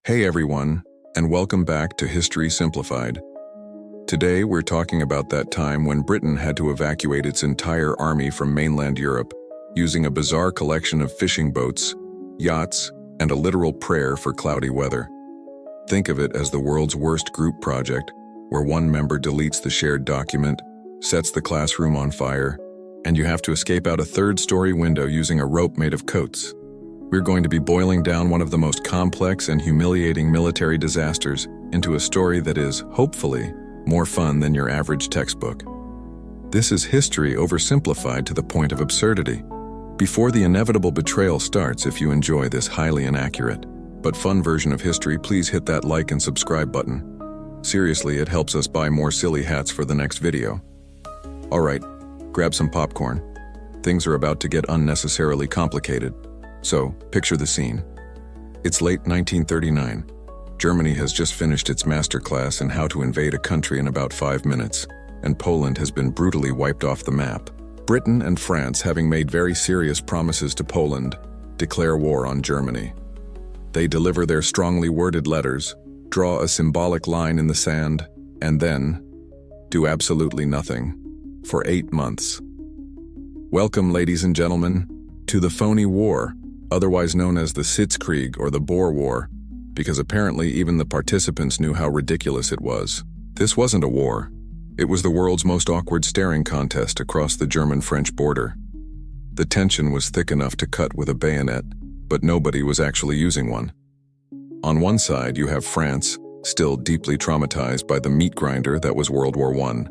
Hey everyone, and welcome back to History Simplified. Today we're talking about that time when Britain had to evacuate its entire army from mainland Europe using a bizarre collection of fishing boats, yachts, and a literal prayer for cloudy weather. Think of it as the world's worst group project, where one member deletes the shared document, sets the classroom on fire, and you have to escape out a third-story window using a rope made of coats. We're going to be boiling down one of the most complex and humiliating military disasters into a story that is, hopefully, more fun than your average textbook. This is history oversimplified to the point of absurdity. Before the inevitable betrayal starts, if you enjoy this highly inaccurate but fun version of history, please hit that like and subscribe button. Seriously, it helps us buy more silly hats for the next video. Alright, grab some popcorn. Things are about to get unnecessarily complicated. So, picture the scene. It's late 1939. Germany has just finished its masterclass in how to invade a country in about 5 minutes, and Poland has been brutally wiped off the map. Britain and France, having made very serious promises to Poland, declare war on Germany. They deliver their strongly worded letters, draw a symbolic line in the sand, and then do absolutely nothing for 8 months. Welcome, ladies and gentlemen, to the phony war, otherwise known as the Sitzkrieg or the Boer War, because apparently even the participants knew how ridiculous it was. This wasn't a war. It was the world's most awkward staring contest across the German-French border. The tension was thick enough to cut with a bayonet, but nobody was actually using one. On one side, you have France, still deeply traumatized by the meat grinder that was World War I.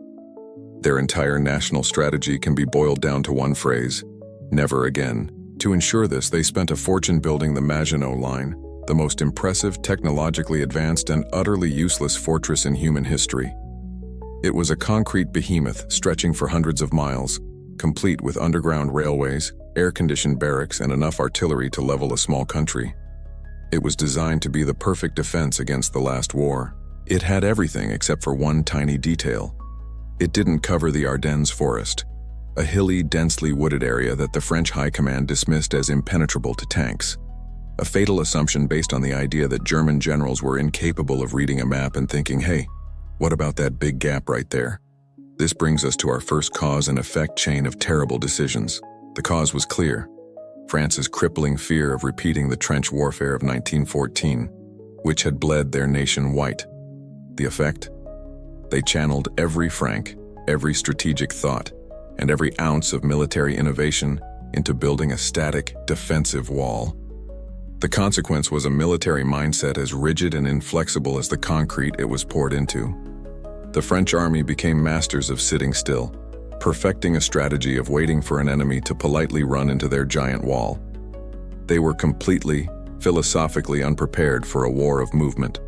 Their entire national strategy can be boiled down to one phrase: never again. To ensure this, they spent a fortune building the Maginot Line, the most impressive, technologically advanced, and utterly useless fortress in human history. It was a concrete behemoth stretching for hundreds of miles, complete with underground railways, air-conditioned barracks, and enough artillery to level a small country. It was designed to be the perfect defense against the last war. It had everything except for one tiny detail. It didn't cover the Ardennes forest, a hilly, densely wooded area that the French High Command dismissed as impenetrable to tanks. A fatal assumption based on the idea that German generals were incapable of reading a map and thinking, hey, what about that big gap right there? This brings us to our first cause and effect chain of terrible decisions. The cause was clear: France's crippling fear of repeating the trench warfare of 1914, which had bled their nation white. The effect? They channeled every franc, every strategic thought, and every ounce of military innovation into building a static, defensive wall. The consequence was a military mindset as rigid and inflexible as the concrete it was poured into. The French army became masters of sitting still, perfecting a strategy of waiting for an enemy to politely run into their giant wall. They were completely, philosophically unprepared for a war of movement.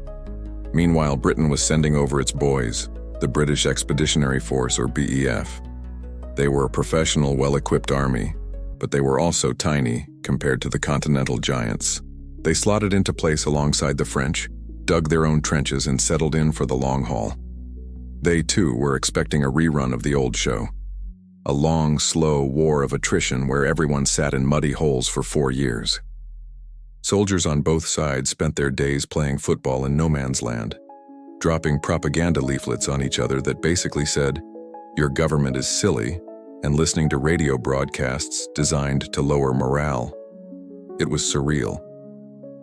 Meanwhile, Britain was sending over its boys, the British Expeditionary Force, or BEF. They were a professional, well-equipped army, but they were also tiny compared to the continental giants. They slotted into place alongside the French, dug their own trenches, and settled in for the long haul. They, too, were expecting a rerun of the old show. A long, slow war of attrition where everyone sat in muddy holes for 4 years. Soldiers on both sides spent their days playing football in no man's land, dropping propaganda leaflets on each other that basically said, "Your government is silly," and listening to radio broadcasts designed to lower morale. It was surreal.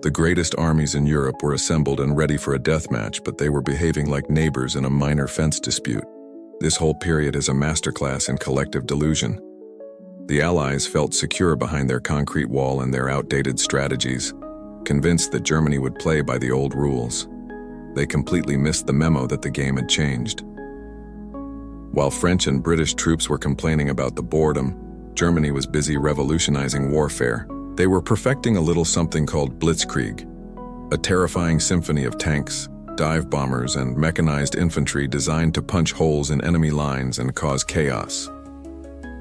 The greatest armies in Europe were assembled and ready for a death match, but they were behaving like neighbors in a minor fence dispute. This whole period is a masterclass in collective delusion. The Allies felt secure behind their concrete wall and their outdated strategies, convinced that Germany would play by the old rules. They completely missed the memo that the game had changed. While French and British troops were complaining about the boredom, Germany was busy revolutionizing warfare. They were perfecting a little something called Blitzkrieg, a terrifying symphony of tanks, dive bombers, and mechanized infantry designed to punch holes in enemy lines and cause chaos.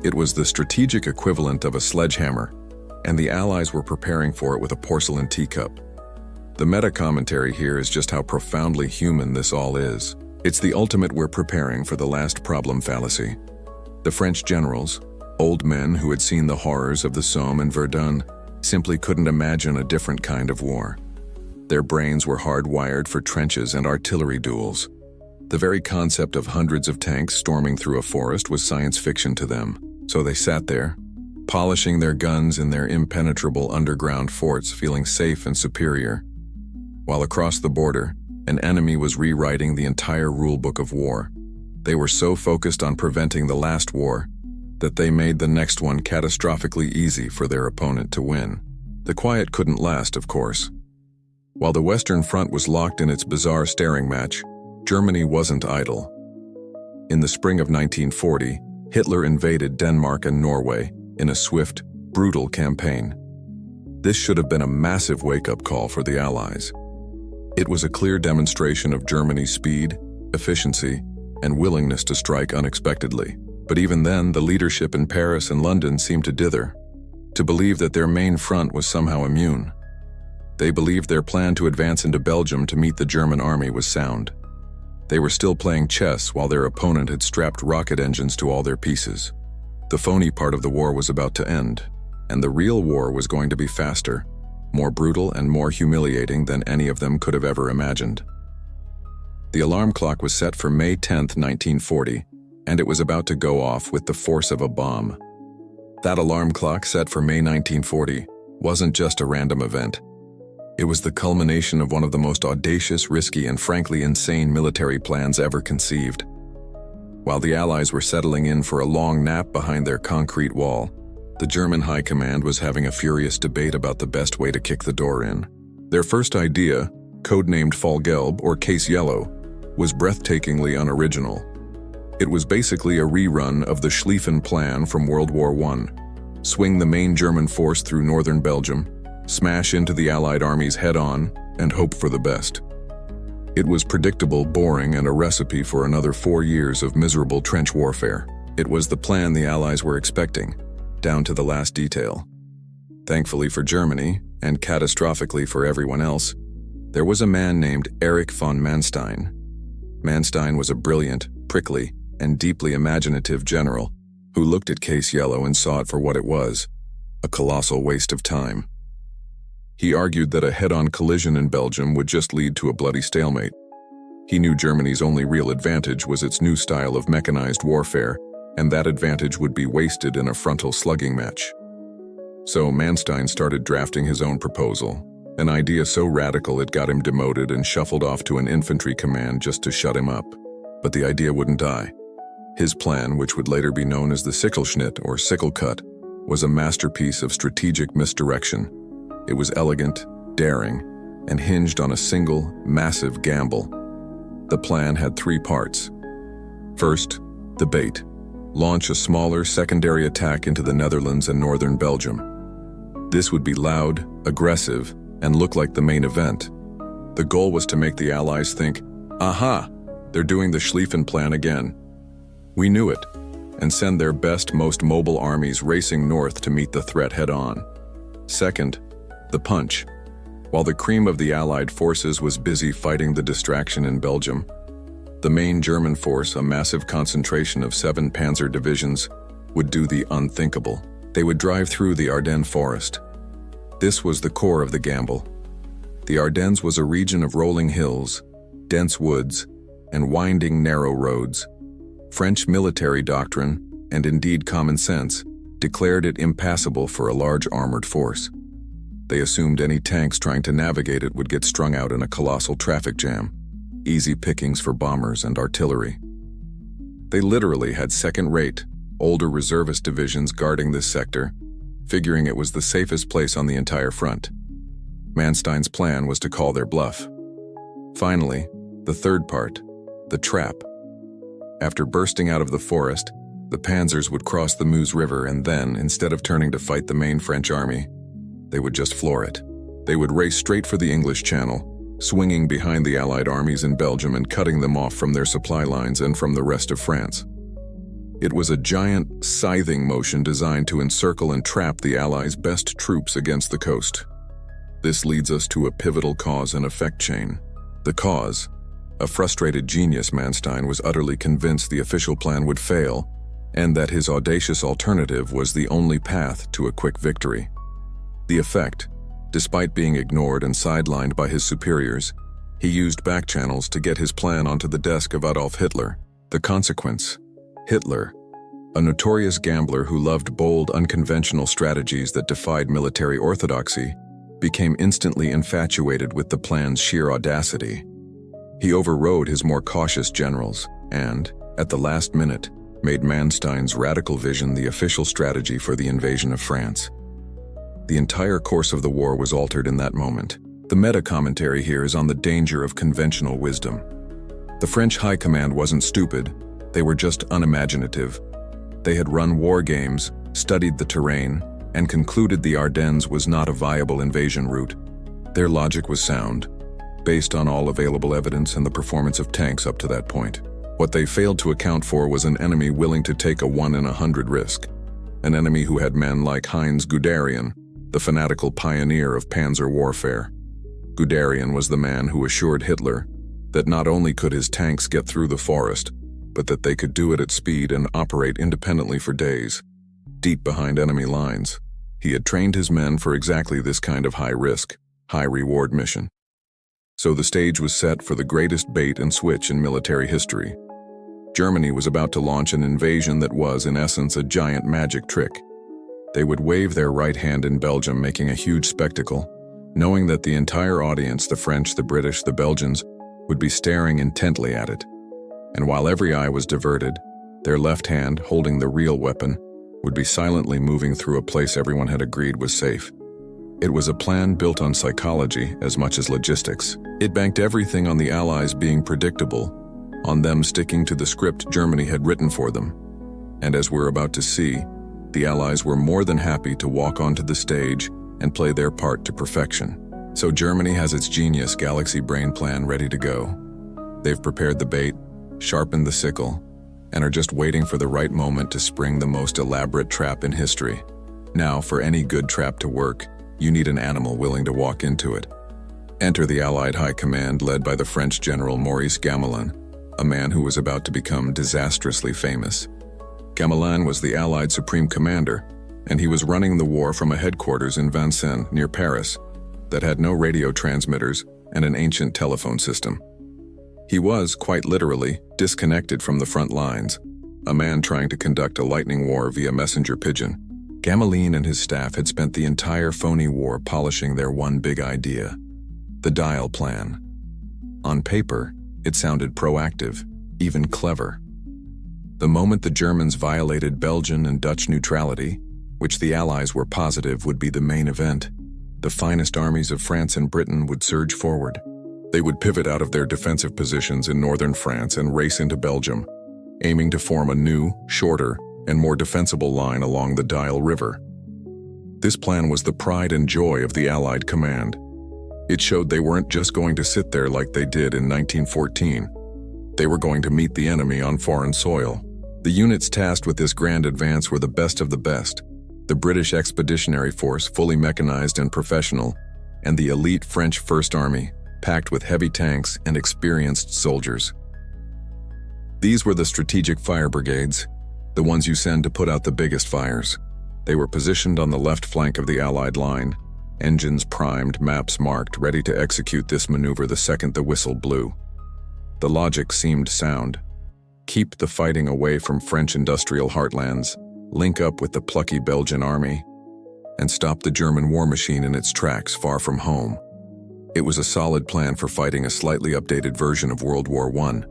It was the strategic equivalent of a sledgehammer, and the Allies were preparing for it with a porcelain teacup. The meta-commentary here is just how profoundly human this all is. It's the ultimate "we're preparing for the last problem" fallacy. The French generals, old men who had seen the horrors of the Somme and Verdun, simply couldn't imagine a different kind of war. Their brains were hardwired for trenches and artillery duels. The very concept of hundreds of tanks storming through a forest was science fiction to them, so they sat there, polishing their guns in their impenetrable underground forts, feeling safe and superior. While across the border, an enemy was rewriting the entire rulebook of war. They were so focused on preventing the last war that they made the next one catastrophically easy for their opponent to win. The quiet couldn't last, of course. While the Western Front was locked in its bizarre staring match, Germany wasn't idle. In the spring of 1940, Hitler invaded Denmark and Norway in a swift, brutal campaign. This should have been a massive wake-up call for the Allies. It was a clear demonstration of Germany's speed, efficiency, and willingness to strike unexpectedly. But even then, the leadership in Paris and London seemed to dither, to believe that their main front was somehow immune. They believed their plan to advance into Belgium to meet the German army was sound. They were still playing chess while their opponent had strapped rocket engines to all their pieces. The phony part of the war was about to end, and the real war was going to be faster, more brutal and more humiliating than any of them could have ever imagined. The alarm clock was set for May 10, 1940, and it was about to go off with the force of a bomb. That alarm clock set for May 1940 wasn't just a random event. It was the culmination of one of the most audacious, risky, and frankly insane military plans ever conceived. While the Allies were settling in for a long nap behind their concrete wall, the German High Command was having a furious debate about the best way to kick the door in. Their first idea, codenamed Fall Gelb or Case Yellow, was breathtakingly unoriginal. It was basically a rerun of the Schlieffen Plan from World War I. Swing the main German force through northern Belgium, smash into the Allied armies head-on, and hope for the best. It was predictable, boring, and a recipe for another 4 years of miserable trench warfare. It was the plan the Allies were expecting, down to the last detail. Thankfully for Germany, and catastrophically for everyone else, there was a man named Erich von Manstein. Manstein was a brilliant, prickly, and deeply imaginative general who looked at Case Yellow and saw it for what it was, a colossal waste of time. He argued that a head-on collision in Belgium would just lead to a bloody stalemate. He knew Germany's only real advantage was its new style of mechanized warfare, and that advantage would be wasted in a frontal slugging match. So Manstein started drafting his own proposal, an idea so radical it got him demoted and shuffled off to an infantry command just to shut him up. But the idea wouldn't die. His plan, which would later be known as the Sickelschnitt or sickle cut, was a masterpiece of strategic misdirection. It was elegant, daring, and hinged on a single, massive gamble. The plan had 3 parts. First, the bait. Launch a smaller secondary attack into the Netherlands and northern Belgium. This would be loud, aggressive, and look like the main event. The goal was to make the Allies think, aha, they're doing the Schlieffen Plan again. We knew it, and send their best, most mobile armies racing north to meet the threat head-on. Second, the punch. While the cream of the Allied forces was busy fighting the distraction in Belgium, the main German force, a massive concentration of 7 panzer divisions, would do the unthinkable. They would drive through the Ardennes forest. This was the core of the gamble. The Ardennes was a region of rolling hills, dense woods, and winding, narrow roads. French military doctrine, and indeed common sense, declared it impassable for a large armored force. They assumed any tanks trying to navigate it would get strung out in a colossal traffic jam, easy pickings for bombers and artillery. They literally had second-rate, older reservist divisions guarding this sector, figuring it was the safest place on the entire front. Manstein's plan was to call their bluff. Finally, the third part, the trap. After bursting out of the forest, the panzers would cross the Meuse River and then, instead of turning to fight the main French army, they would just floor it. They would race straight for the English Channel, swinging behind the Allied armies in Belgium and cutting them off from their supply lines and from the rest of France. It was a giant, scything motion designed to encircle and trap the Allies' best troops against the coast. This leads us to a pivotal cause and effect chain. The cause: a frustrated genius, Manstein was utterly convinced the official plan would fail, and that his audacious alternative was the only path to a quick victory. The effect: Despite being ignored and sidelined by his superiors, he used back channels to get his plan onto the desk of Adolf Hitler. The consequence: Hitler, a notorious gambler who loved bold, unconventional strategies that defied military orthodoxy, became instantly infatuated with the plan's sheer audacity. He overrode his more cautious generals and, at the last minute, made Manstein's radical vision the official strategy for the invasion of France. The entire course of the war was altered in that moment. The meta-commentary here is on the danger of conventional wisdom. The French High Command wasn't stupid, they were just unimaginative. They had run war games, studied the terrain, and concluded the Ardennes was not a viable invasion route. Their logic was sound, based on all available evidence and the performance of tanks up to that point. What they failed to account for was an enemy willing to take a 1 in 100 risk. An enemy who had men like Heinz Guderian, the fanatical pioneer of panzer warfare. Guderian was the man who assured Hitler that not only could his tanks get through the forest, but that they could do it at speed and operate independently for days, deep behind enemy lines. He had trained his men for exactly this kind of high-risk, high-reward mission. So the stage was set for the greatest bait and switch in military history. Germany was about to launch an invasion that was, in essence, a giant magic trick. They would wave their right hand in Belgium, making a huge spectacle, knowing that the entire audience, the French, the British, the Belgians, would be staring intently at it. And while every eye was diverted, their left hand, holding the real weapon, would be silently moving through a place everyone had agreed was safe. It was a plan built on psychology as much as logistics. It banked everything on the Allies being predictable, on them sticking to the script Germany had written for them. And as we're about to see, the Allies were more than happy to walk onto the stage and play their part to perfection. So Germany has its genius galaxy brain plan ready to go. They've prepared the bait, sharpened the sickle, and are just waiting for the right moment to spring the most elaborate trap in history. Now, for any good trap to work, you need an animal willing to walk into it. Enter the Allied High Command led by the French General Maurice Gamelin, a man who was about to become disastrously famous. Gamelin was the Allied Supreme Commander, and he was running the war from a headquarters in Vincennes, near Paris, that had no radio transmitters and an ancient telephone system. He was, quite literally, disconnected from the front lines, a man trying to conduct a lightning war via messenger pigeon. Gamelin and his staff had spent the entire phony war polishing their one big idea, the dial plan. On paper, it sounded proactive, even clever. The moment the Germans violated Belgian and Dutch neutrality, which the Allies were positive would be the main event, the finest armies of France and Britain would surge forward. They would pivot out of their defensive positions in northern France and race into Belgium, aiming to form a new, shorter, and more defensible line along the Dial River. This plan was the pride and joy of the Allied command. It showed they weren't just going to sit there like they did in 1914. They were going to meet the enemy on foreign soil. The units tasked with this grand advance were the best of the best: the British Expeditionary Force, fully mechanized and professional, and the elite French First Army, packed with heavy tanks and experienced soldiers. These were the strategic fire brigades, the ones you send to put out the biggest fires. They were positioned on the left flank of the Allied line, engines primed, maps marked, ready to execute this maneuver the second the whistle blew. The logic seemed sound. Keep the fighting away from French industrial heartlands, link up with the plucky Belgian army, and stop the German war machine in its tracks far from home. It was a solid plan for fighting a slightly updated version of World War I.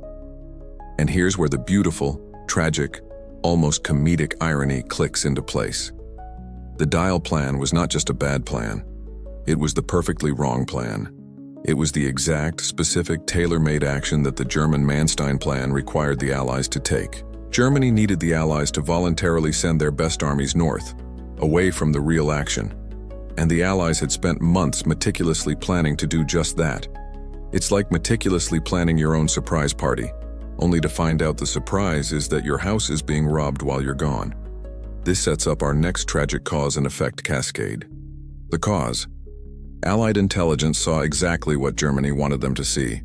And here's where the beautiful, tragic, almost comedic irony clicks into place. The Dial plan was not just a bad plan. It was the perfectly wrong plan. It was the exact, specific, tailor-made action that the German Manstein plan required the Allies to take. Germany needed the Allies to voluntarily send their best armies north, away from the real action. And the Allies had spent months meticulously planning to do just that. It's like meticulously planning your own surprise party, only to find out the surprise is that your house is being robbed while you're gone. This sets up our next tragic cause and effect cascade. The cause. Allied intelligence saw exactly what Germany wanted them to see: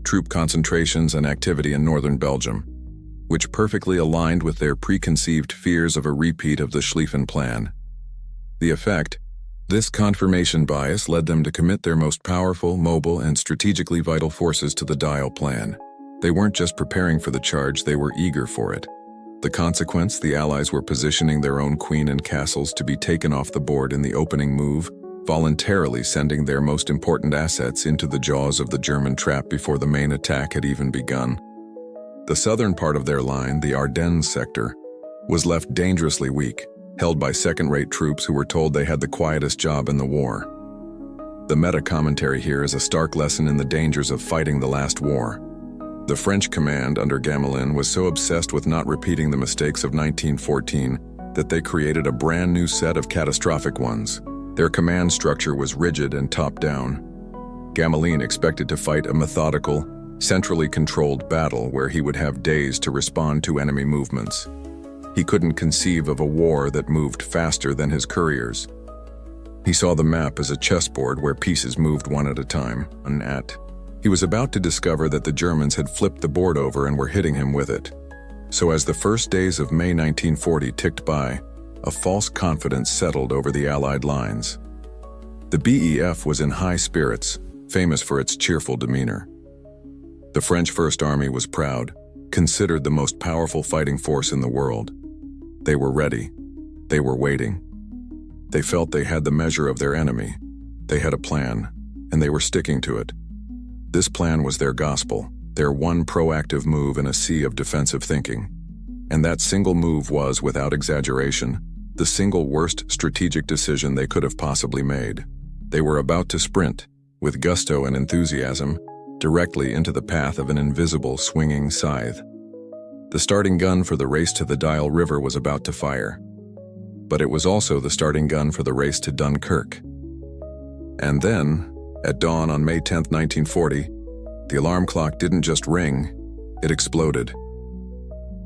troop concentrations and activity in northern Belgium, which perfectly aligned with their preconceived fears of a repeat of the Schlieffen Plan. The effect: This confirmation bias led them to commit their most powerful, mobile, and strategically vital forces to the Dial plan. They weren't just preparing for the charge, they were eager for it. The consequence, the Allies were positioning their own queen and castles to be taken off the board in the opening move, voluntarily sending their most important assets into the jaws of the German trap before the main attack had even begun. The southern part of their line, the Ardennes sector, was left dangerously weak, held by second-rate troops who were told they had the quietest job in the war. The meta-commentary here is a stark lesson in the dangers of fighting the last war. The French command under Gamelin was so obsessed with not repeating the mistakes of 1914 that they created a brand new set of catastrophic ones. Their command structure was rigid and top-down. Gamelin expected to fight a methodical, centrally controlled battle where he would have days to respond to enemy movements. He couldn't conceive of a war that moved faster than his couriers. He saw the map as a chessboard where pieces moved one at a time, He was about to discover that the Germans had flipped the board over and were hitting him with it. So as the first days of May 1940 ticked by, a false confidence settled over the Allied lines. The BEF was in high spirits, famous for its cheerful demeanor. The French First Army was proud, considered the most powerful fighting force in the world. They were ready. They were waiting. They felt they had the measure of their enemy. They had a plan, and they were sticking to it. This plan was their gospel, their one proactive move in a sea of defensive thinking. And that single move was, without exaggeration, the single worst strategic decision they could have possibly made. They were about to sprint, with gusto and enthusiasm, directly into the path of an invisible swinging scythe. The starting gun for the race to the Dial River was about to fire. But it was also the starting gun for the race to Dunkirk. And then, at dawn on May 10, 1940, the alarm clock didn't just ring, it exploded.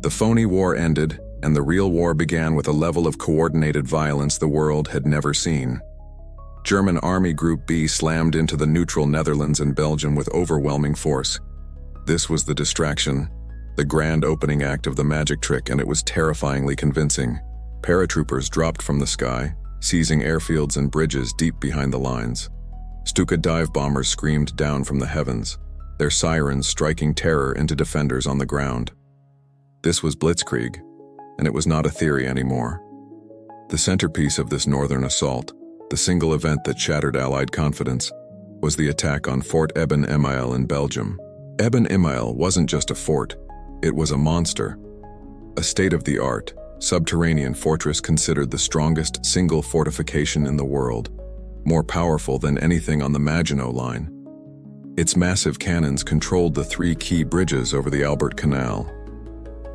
The phony war ended, and the real war began with a level of coordinated violence the world had never seen. German Army Group B slammed into the neutral Netherlands and Belgium with overwhelming force. This was the distraction, the grand opening act of the magic trick, and it was terrifyingly convincing. Paratroopers dropped from the sky, seizing airfields and bridges deep behind the lines. Stuka dive bombers screamed down from the heavens, their sirens striking terror into defenders on the ground. This was Blitzkrieg, and it was not a theory anymore. The centerpiece of this northern assault, the single event that shattered Allied confidence, was the attack on Fort Eben Emael in Belgium. Eben Emael wasn't just a fort, it was a monster. A state-of-the-art, subterranean fortress considered the strongest single fortification in the world, more powerful than anything on the Maginot Line. Its massive cannons controlled the 3 key bridges over the Albert Canal.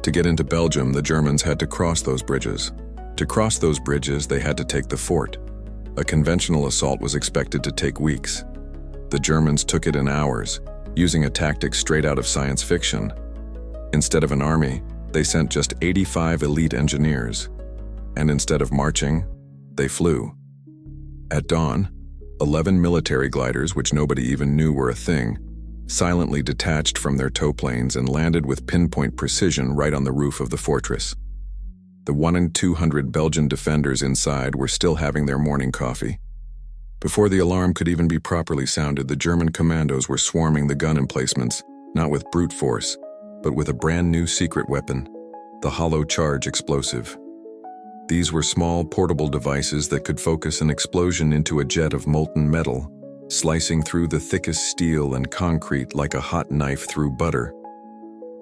To get into Belgium, the Germans had to cross those bridges. To cross those bridges, they had to take the fort. A conventional assault was expected to take weeks. The Germans took it in hours, using a tactic straight out of science fiction. Instead of an army, they sent just 85 elite engineers. And instead of marching, they flew. At dawn, 11 military gliders, which nobody even knew were a thing, silently detached from their tow planes and landed with pinpoint precision right on the roof of the fortress. The 1 in 200 Belgian defenders inside were still having their morning coffee. Before the alarm could even be properly sounded, the German commandos were swarming the gun emplacements, not with brute force, but with a brand new secret weapon, the hollow charge explosive. These were small, portable devices that could focus an explosion into a jet of molten metal, slicing through the thickest steel and concrete like a hot knife through butter.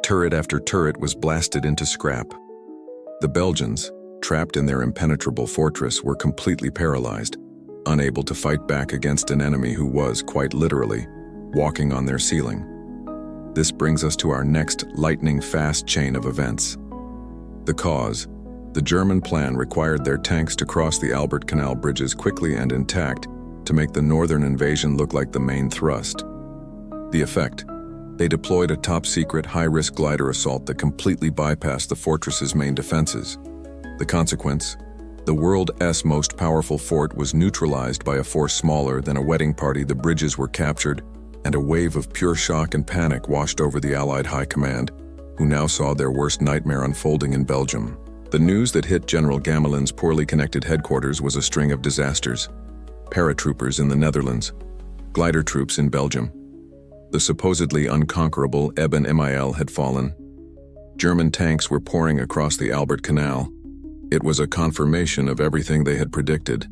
Turret after turret was blasted into scrap. The Belgians, trapped in their impenetrable fortress, were completely paralyzed, unable to fight back against an enemy who was, quite literally, walking on their ceiling. This brings us to our next lightning-fast chain of events. The cause. The German plan required their tanks to cross the Albert Canal bridges quickly and intact to make the northern invasion look like the main thrust. The effect? They deployed a top-secret, high-risk glider assault that completely bypassed the fortress's main defenses. The consequence? The world's most powerful fort was neutralized by a force smaller than a wedding party. The bridges were captured, and a wave of pure shock and panic washed over the Allied High Command, who now saw their worst nightmare unfolding in Belgium. The news that hit General Gamelin's poorly connected headquarters was a string of disasters. paratroopers in the Netherlands, glider troops in Belgium. The supposedly unconquerable Eben Emael had fallen. German tanks were pouring across the Albert Canal. It was a confirmation of everything they had predicted,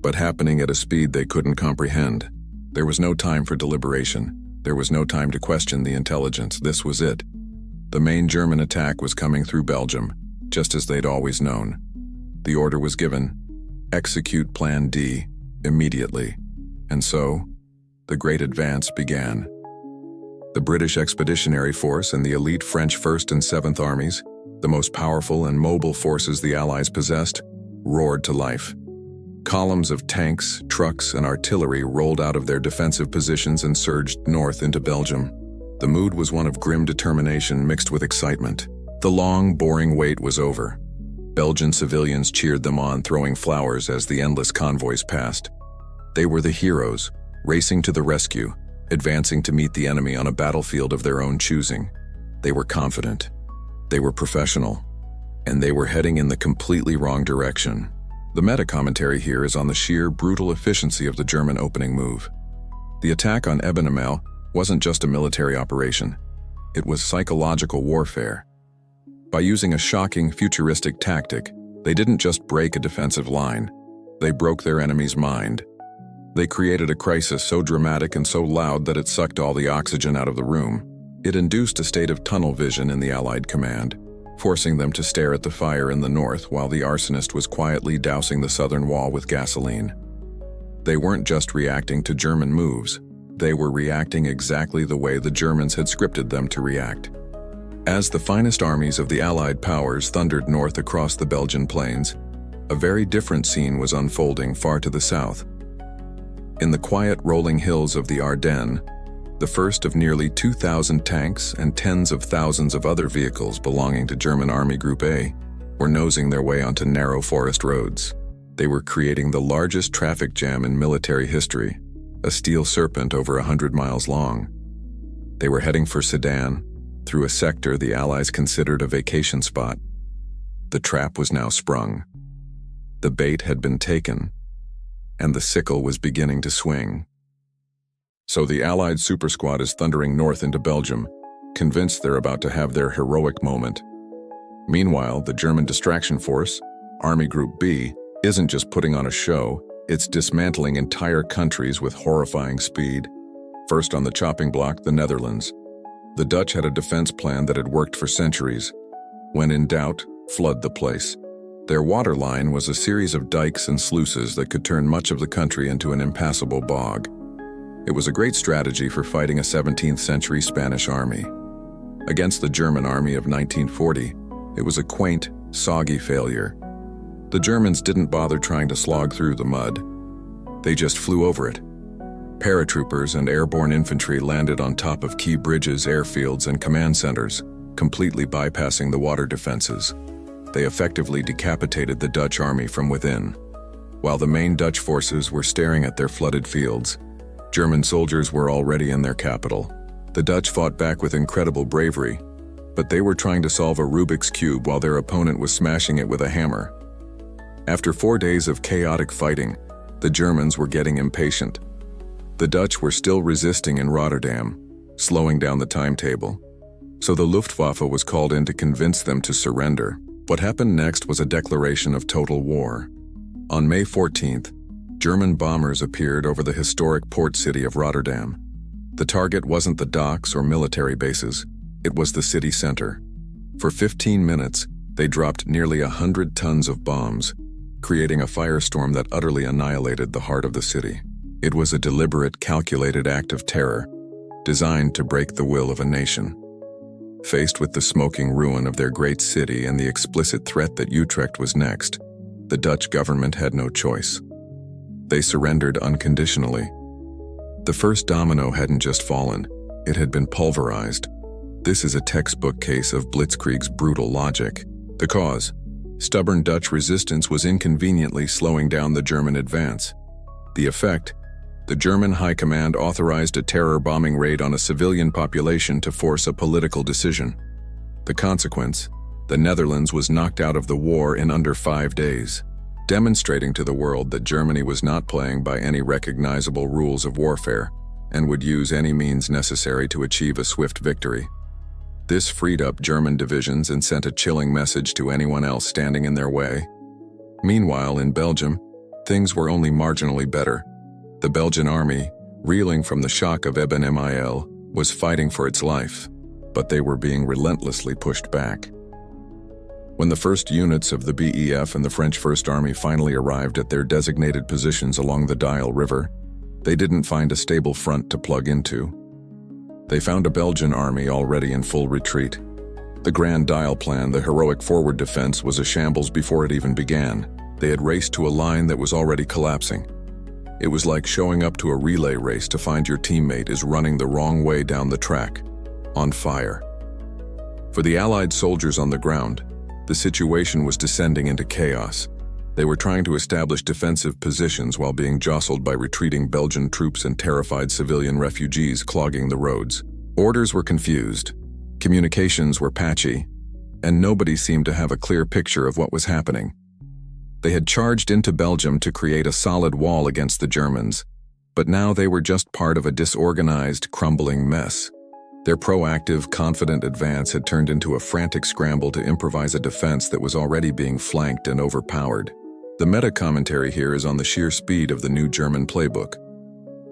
but happening at a speed they couldn't comprehend. There was no time for deliberation. There was no time to question the intelligence. This was it. The main German attack was coming through Belgium, just as they'd always known. The order was given: execute Plan D immediately. And so, the Great Advance began. The British Expeditionary Force and the elite French 1st and 7th Armies, the most powerful and mobile forces the Allies possessed, roared to life. Columns of tanks, trucks, and artillery rolled out of their defensive positions and surged north into Belgium. The mood was one of grim determination mixed with excitement. The long, boring wait was over. Belgian civilians cheered them on, throwing flowers as the endless convoys passed. They were the heroes, racing to the rescue, advancing to meet the enemy on a battlefield of their own choosing. They were confident. They were professional. And they were heading in the completely wrong direction. The meta-commentary here is on the sheer, brutal efficiency of the German opening move. The attack on Eben Emael wasn't just a military operation. It was psychological warfare. By using a shocking, futuristic tactic, they didn't just break a defensive line. They broke their enemy's mind. They created a crisis so dramatic and so loud that it sucked all the oxygen out of the room. It induced a state of tunnel vision in the Allied command, forcing them to stare at the fire in the north while the arsonist was quietly dousing the southern wall with gasoline. They weren't just reacting to German moves. They were reacting exactly the way the Germans had scripted them to react. As the finest armies of the Allied powers thundered north across the Belgian plains, a very different scene was unfolding far to the south. In the quiet rolling hills of the Ardennes, the first of nearly 2,000 tanks and tens of thousands of other vehicles belonging to German Army Group A were nosing their way onto narrow forest roads. They were creating the largest traffic jam in military history, a steel serpent over 100 miles long. They were heading for Sedan, through a sector the Allies considered a vacation spot. The trap was now sprung. The bait had been taken, and the sickle was beginning to swing. So the Allied super squad is thundering north into Belgium, convinced they're about to have their heroic moment. Meanwhile, the German distraction force, Army Group B, isn't just putting on a show, it's dismantling entire countries with horrifying speed. First on the chopping block, the Netherlands. The Dutch had a defense plan that had worked for centuries. When in doubt, flood the place. Their water line was a series of dikes and sluices that could turn much of the country into an impassable bog. It was a great strategy for fighting a 17th century Spanish army. Against the German army of 1940, it was a quaint, soggy failure. The Germans didn't bother trying to slog through the mud. They just flew over it. Paratroopers and airborne infantry landed on top of key bridges, airfields, and command centers, completely bypassing the water defenses. They effectively decapitated the Dutch army from within. While the main Dutch forces were staring at their flooded fields, German soldiers were already in their capital. The Dutch fought back with incredible bravery, but they were trying to solve a Rubik's Cube while their opponent was smashing it with a hammer. After 4 days of chaotic fighting, the Germans were getting impatient. The Dutch were still resisting in Rotterdam, slowing down the timetable. So the Luftwaffe was called in to convince them to surrender. What happened next was a declaration of total war. On May 14th, German bombers appeared over the historic port city of Rotterdam. The target wasn't the docks or military bases, it was the city center. For 15 minutes, they dropped nearly 100 tons of bombs, creating a firestorm that utterly annihilated the heart of the city. It was a deliberate, calculated act of terror, designed to break the will of a nation. Faced with the smoking ruin of their great city and the explicit threat that Utrecht was next, the Dutch government had no choice. They surrendered unconditionally. The first domino hadn't just fallen, it had been pulverized. This is a textbook case of Blitzkrieg's brutal logic. The cause: stubborn Dutch resistance was inconveniently slowing down the German advance. The effect: the German High Command authorized a terror bombing raid on a civilian population to force a political decision. The consequence: the Netherlands was knocked out of the war in under 5 days. demonstrating to the world that Germany was not playing by any recognizable rules of warfare and would use any means necessary to achieve a swift victory. This freed up German divisions and sent a chilling message to anyone else standing in their way. Meanwhile, in Belgium, things were only marginally better. The Belgian army, reeling from the shock of Eben Emael, was fighting for its life, but they were being relentlessly pushed back. When the first units of the BEF and the French First Army finally arrived at their designated positions along the Dyle River, they didn't find a stable front to plug into. They found a Belgian army already in full retreat. The Grand Dyle Plan, the heroic forward defense, was a shambles before it even began. They had raced to a line that was already collapsing. It was like showing up to a relay race to find your teammate is running the wrong way down the track, on fire. For the Allied soldiers on the ground, the situation was descending into chaos. They were trying to establish defensive positions while being jostled by retreating Belgian troops and terrified civilian refugees clogging the roads. Orders were confused, communications were patchy, and nobody seemed to have a clear picture of what was happening. They had charged into Belgium to create a solid wall against the Germans, but now they were just part of a disorganized, crumbling mess. Their proactive, confident advance had turned into a frantic scramble to improvise a defense that was already being flanked and overpowered. The meta-commentary here is on the sheer speed of the new German playbook.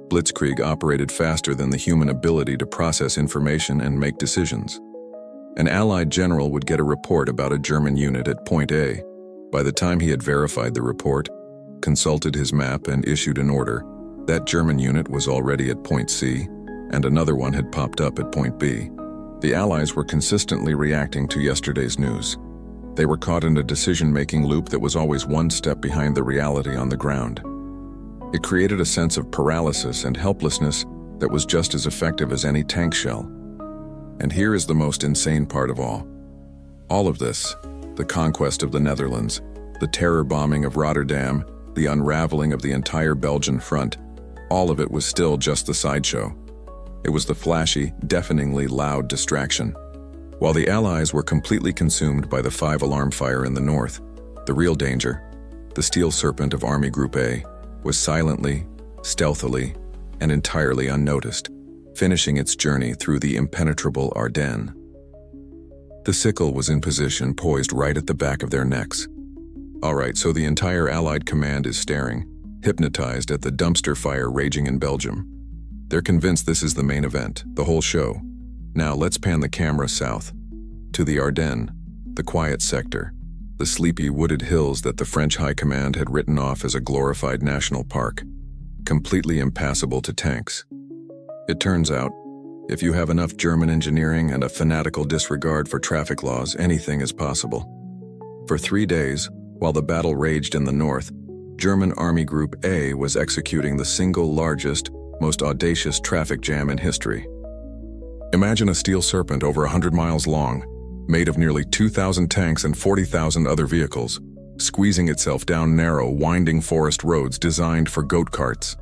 Blitzkrieg operated faster than the human ability to process information and make decisions. An Allied general would get a report about a German unit at point A. By the time he had verified the report, consulted his map and issued an order, that German unit was already at point C, and another one had popped up at point B. The Allies were consistently reacting to yesterday's news. They were caught in a decision-making loop that was always one step behind the reality on the ground. It created a sense of paralysis and helplessness that was just as effective as any tank shell. And here is the most insane part of all. All of this, the conquest of the Netherlands, the terror bombing of Rotterdam, the unraveling of the entire Belgian front, all of it was still just the sideshow. It was the flashy, deafeningly loud distraction. While the Allies were completely consumed by the 5-alarm fire in the north, the real danger, the steel serpent of Army Group A, was silently, stealthily, and entirely unnoticed, finishing its journey through the impenetrable Ardennes. The sickle was in position, poised right at the back of their necks. Alright, so the entire Allied command is staring, hypnotized at the dumpster fire raging in Belgium. They're convinced this is the main event, the whole show. Now let's pan the camera south, to the Ardennes, the quiet sector, the sleepy wooded hills that the French High Command had written off as a glorified national park, completely impassable to tanks. It turns out, if you have enough German engineering and a fanatical disregard for traffic laws, anything is possible. For 3 days, while the battle raged in the north, German Army Group A was executing the single largest, most audacious traffic jam in history. Imagine a steel serpent over 100 miles long, made of nearly 2,000 tanks and 40,000 other vehicles, squeezing itself down narrow, winding forest roads designed for goat carts.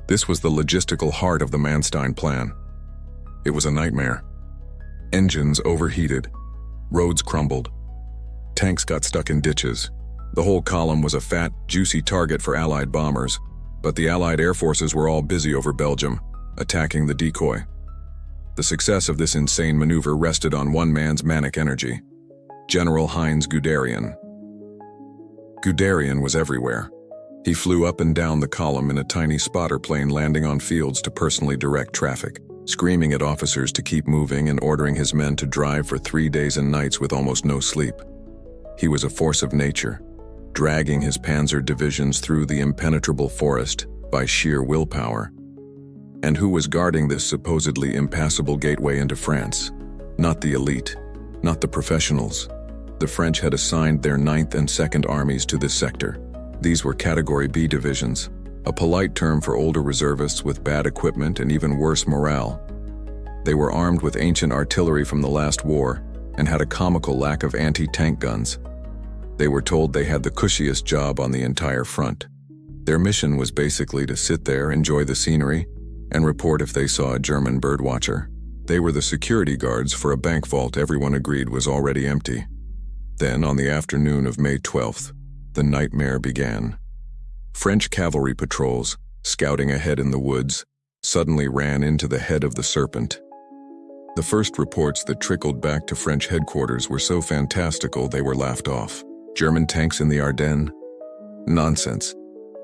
This was the logistical heart of the Manstein Plan. It was a nightmare. Engines overheated, roads crumbled, tanks got stuck in ditches. The whole column was a fat, juicy target for Allied bombers, but the Allied air forces were all busy over Belgium, attacking the decoy. The success of this insane maneuver rested on one man's manic energy, General Heinz Guderian. Guderian was everywhere. He flew up and down the column in a tiny spotter plane, landing on fields to personally direct traffic, screaming at officers to keep moving and ordering his men to drive for 3 days and nights with almost no sleep. He was a force of nature, dragging his panzer divisions through the impenetrable forest by sheer willpower. And who was guarding this supposedly impassable gateway into France? Not the elite, not the professionals. The French had assigned their 9th and 2nd armies to this sector. These were Category B divisions, a polite term for older reservists with bad equipment and even worse morale. They were armed with ancient artillery from the last war and had a comical lack of anti-tank guns. They were told they had the cushiest job on the entire front. Their mission was basically to sit there, enjoy the scenery, and report if they saw a German birdwatcher. They were the security guards for a bank vault everyone agreed was already empty. Then, on the afternoon of May 12th, the nightmare began. French cavalry patrols, scouting ahead in the woods, suddenly ran into the head of the serpent. The first reports that trickled back to French headquarters were so fantastical they were laughed off. German tanks in the Ardennes? Nonsense.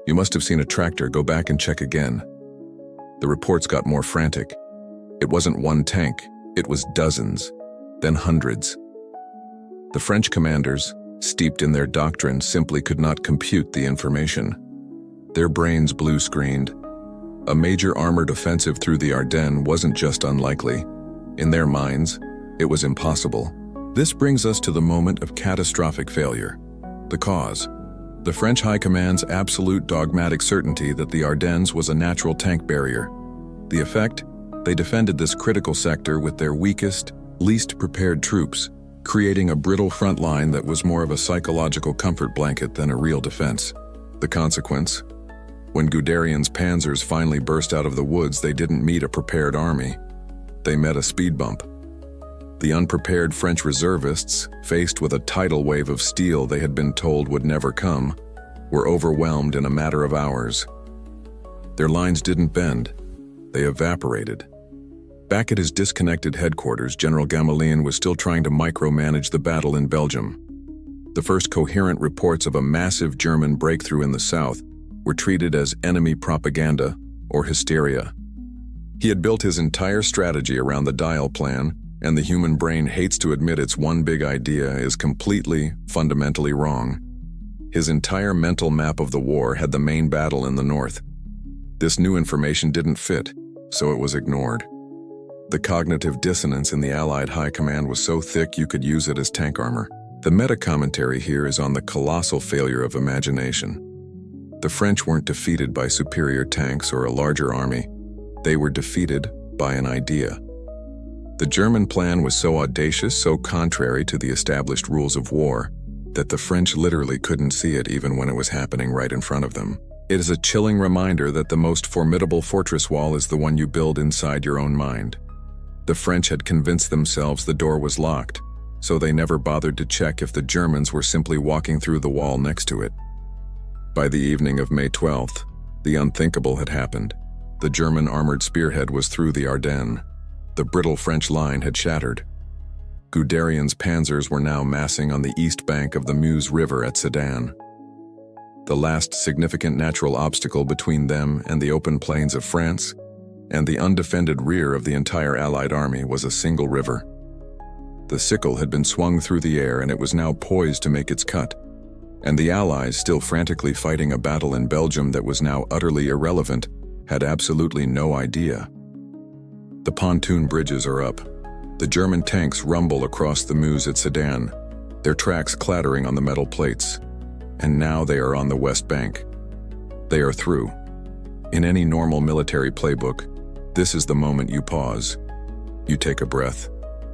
You must have seen a tractor. Go back and check again. The reports got more frantic. It wasn't one tank, it was dozens, then hundreds. The French commanders, steeped in their doctrine, simply could not compute the information. Their brains blue-screened. A major armored offensive through the Ardennes wasn't just unlikely. In their minds, it was impossible. This brings us to the moment of catastrophic failure. The cause: the French High Command's absolute dogmatic certainty that the Ardennes was a natural tank barrier. The effect? They defended this critical sector with their weakest, least prepared troops, creating a brittle front line that was more of a psychological comfort blanket than a real defense. The consequence? When Guderian's panzers finally burst out of the woods, they didn't meet a prepared army. They met a speed bump. The unprepared French reservists, faced with a tidal wave of steel they had been told would never come, were overwhelmed in a matter of hours. Their lines didn't bend. They evaporated. Back at his disconnected headquarters, General Gamaliel was still trying to micromanage the battle in Belgium. The first coherent reports of a massive German breakthrough in the south were treated as enemy propaganda or hysteria. He had built his entire strategy around the dial plan, and the human brain hates to admit its one big idea is completely, fundamentally wrong. His entire mental map of the war had the main battle in the north. This new information didn't fit, so it was ignored. The cognitive dissonance in the Allied High Command was so thick you could use it as tank armor. The meta-commentary here is on the colossal failure of imagination. The French weren't defeated by superior tanks or a larger army. They were defeated by an idea. The German plan was so audacious, so contrary to the established rules of war, that the French literally couldn't see it even when it was happening right in front of them. It is a chilling reminder that the most formidable fortress wall is the one you build inside your own mind. The French had convinced themselves the door was locked, so they never bothered to check if the Germans were simply walking through the wall next to it. By the evening of May 12th, the unthinkable had happened. The German armored spearhead was through the Ardennes. The brittle French line had shattered. Guderian's panzers were now massing on the east bank of the Meuse River at Sedan. The last significant natural obstacle between them and the open plains of France, and the undefended rear of the entire Allied army, was a single river. The sickle had been swung through the air and it was now poised to make its cut. And the Allies, still frantically fighting a battle in Belgium that was now utterly irrelevant, had absolutely no idea. The pontoon bridges are up. The German tanks rumble across the Meuse at Sedan, their tracks clattering on the metal plates. And now they are on the west bank. They are through. In any normal military playbook, this is the moment you pause. You take a breath.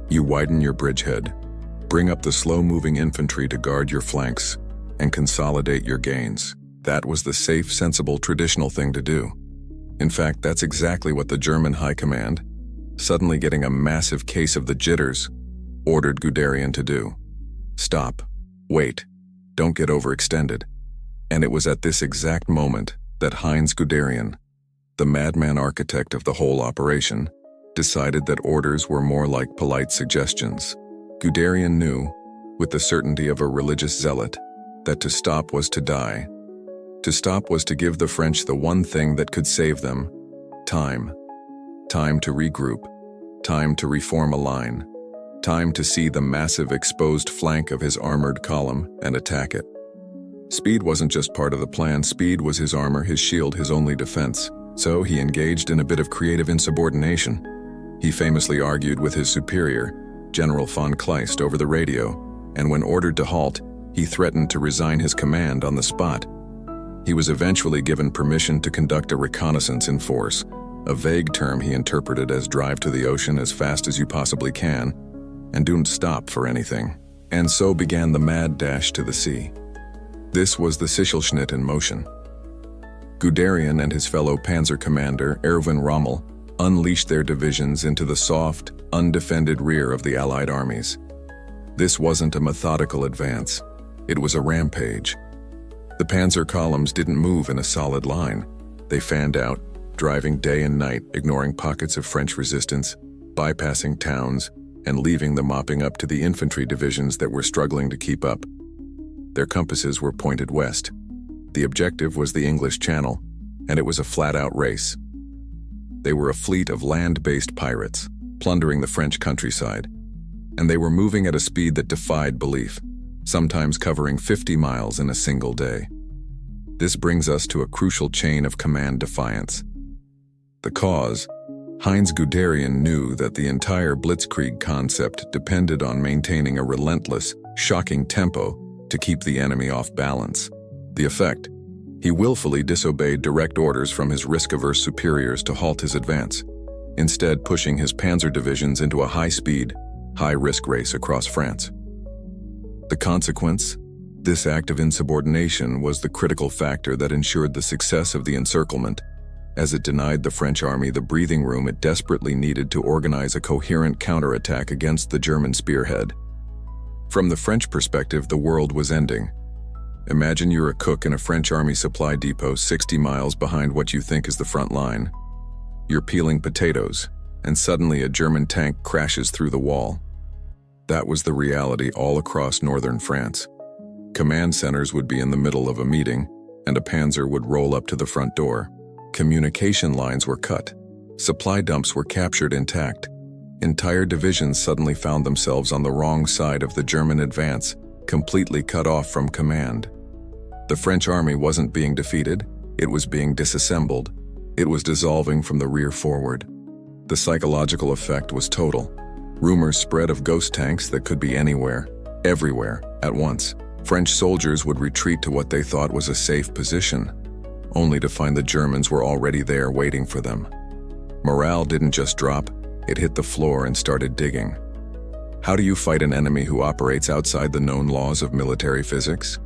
You widen your bridgehead. Bring up the slow-moving infantry to guard your flanks and consolidate your gains. That was the safe, sensible, traditional thing to do. In fact, that's exactly what the German High Command, suddenly getting a massive case of the jitters, ordered Guderian to do. Stop. Wait. Don't get overextended. And it was at this exact moment that Heinz Guderian, the madman architect of the whole operation, decided that orders were more like polite suggestions. Guderian knew, with the certainty of a religious zealot, that to stop was to die. To stop was to give the French the one thing that could save them: time. Time to regroup. Time to reform a line. Time to see the massive exposed flank of his armored column and attack it. Speed wasn't just part of the plan. Speed was his armor, his shield, his only defense. So he engaged in a bit of creative insubordination. He famously argued with his superior, General von Kleist, over the radio, and when ordered to halt, he threatened to resign his command on the spot. He was eventually given permission to conduct a reconnaissance in force, a vague term he interpreted as drive to the ocean as fast as you possibly can, and don't stop for anything. And so began the mad dash to the sea. This was the Sichelschnitt in motion. Guderian and his fellow panzer commander, Erwin Rommel, unleashed their divisions into the soft, undefended rear of the Allied armies. This wasn't a methodical advance. It was a rampage. The panzer columns didn't move in a solid line. They fanned out, driving day and night, ignoring pockets of French resistance, bypassing towns, and leaving them mopping up to the infantry divisions that were struggling to keep up. Their compasses were pointed west. The objective was the English Channel, and it was a flat-out race. They were a fleet of land-based pirates, plundering the French countryside, and they were moving at a speed that defied belief, sometimes covering 50 miles in a single day. This brings us to a crucial chain of command defiance. The cause: Heinz Guderian knew that the entire blitzkrieg concept depended on maintaining a relentless, shocking tempo to keep the enemy off balance. The effect: he willfully disobeyed direct orders from his risk-averse superiors to halt his advance, instead pushing his panzer divisions into a high-speed, high-risk race across France. The consequence? This act of insubordination was the critical factor that ensured the success of the encirclement, as it denied the French army the breathing room it desperately needed to organize a coherent counterattack against the German spearhead. From the French perspective, the world was ending. Imagine you're a cook in a French army supply depot 60 miles behind what you think is the front line. You're peeling potatoes, and suddenly a German tank crashes through the wall. That was the reality all across northern France. Command centers would be in the middle of a meeting, and a panzer would roll up to the front door. Communication lines were cut. Supply dumps were captured intact. Entire divisions suddenly found themselves on the wrong side of the German advance, completely cut off from command. The French army wasn't being defeated, it was being disassembled. It was dissolving from the rear forward. The psychological effect was total. Rumors spread of ghost tanks that could be anywhere, everywhere, at once. French soldiers would retreat to what they thought was a safe position, only to find the Germans were already there waiting for them. Morale didn't just drop, it hit the floor and started digging. How do you fight an enemy who operates outside the known laws of military physics?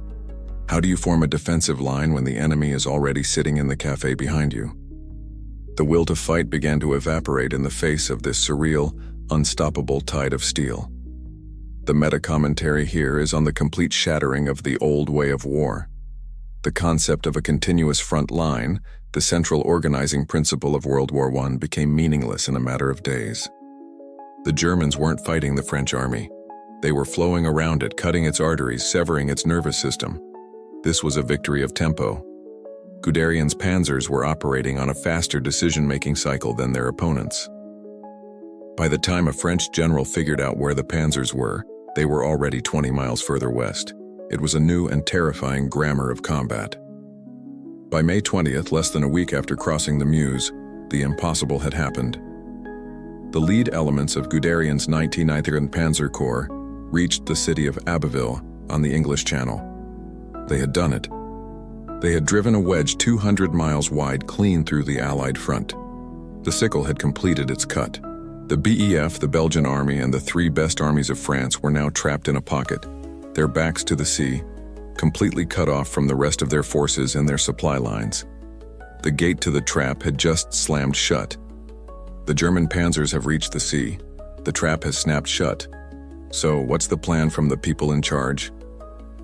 How do you form a defensive line when the enemy is already sitting in the cafe behind you? The will to fight began to evaporate in the face of this surreal, unstoppable tide of steel. The meta-commentary here is on the complete shattering of the old way of war. The concept of a continuous front line, the central organizing principle of World War I, became meaningless in a matter of days. The Germans weren't fighting the French army. They were flowing around it, cutting its arteries, severing its nervous system. This was a victory of tempo. Guderian's panzers were operating on a faster decision-making cycle than their opponents. By the time a French general figured out where the panzers were, they were already 20 miles further west. It was a new and terrifying grammar of combat. By May 20th, less than a week after crossing the Meuse, the impossible had happened. The lead elements of Guderian's 99th Panzer Corps reached the city of Abbeville on the English Channel. They had done it. They had driven a wedge 200 miles wide clean through the Allied front. The sickle had completed its cut. The BEF, the Belgian army, and the three best armies of France were now trapped in a pocket, their backs to the sea, completely cut off from the rest of their forces and their supply lines. The gate to the trap had just slammed shut. The German panzers have reached the sea. The trap has snapped shut. So what's the plan from the people in charge?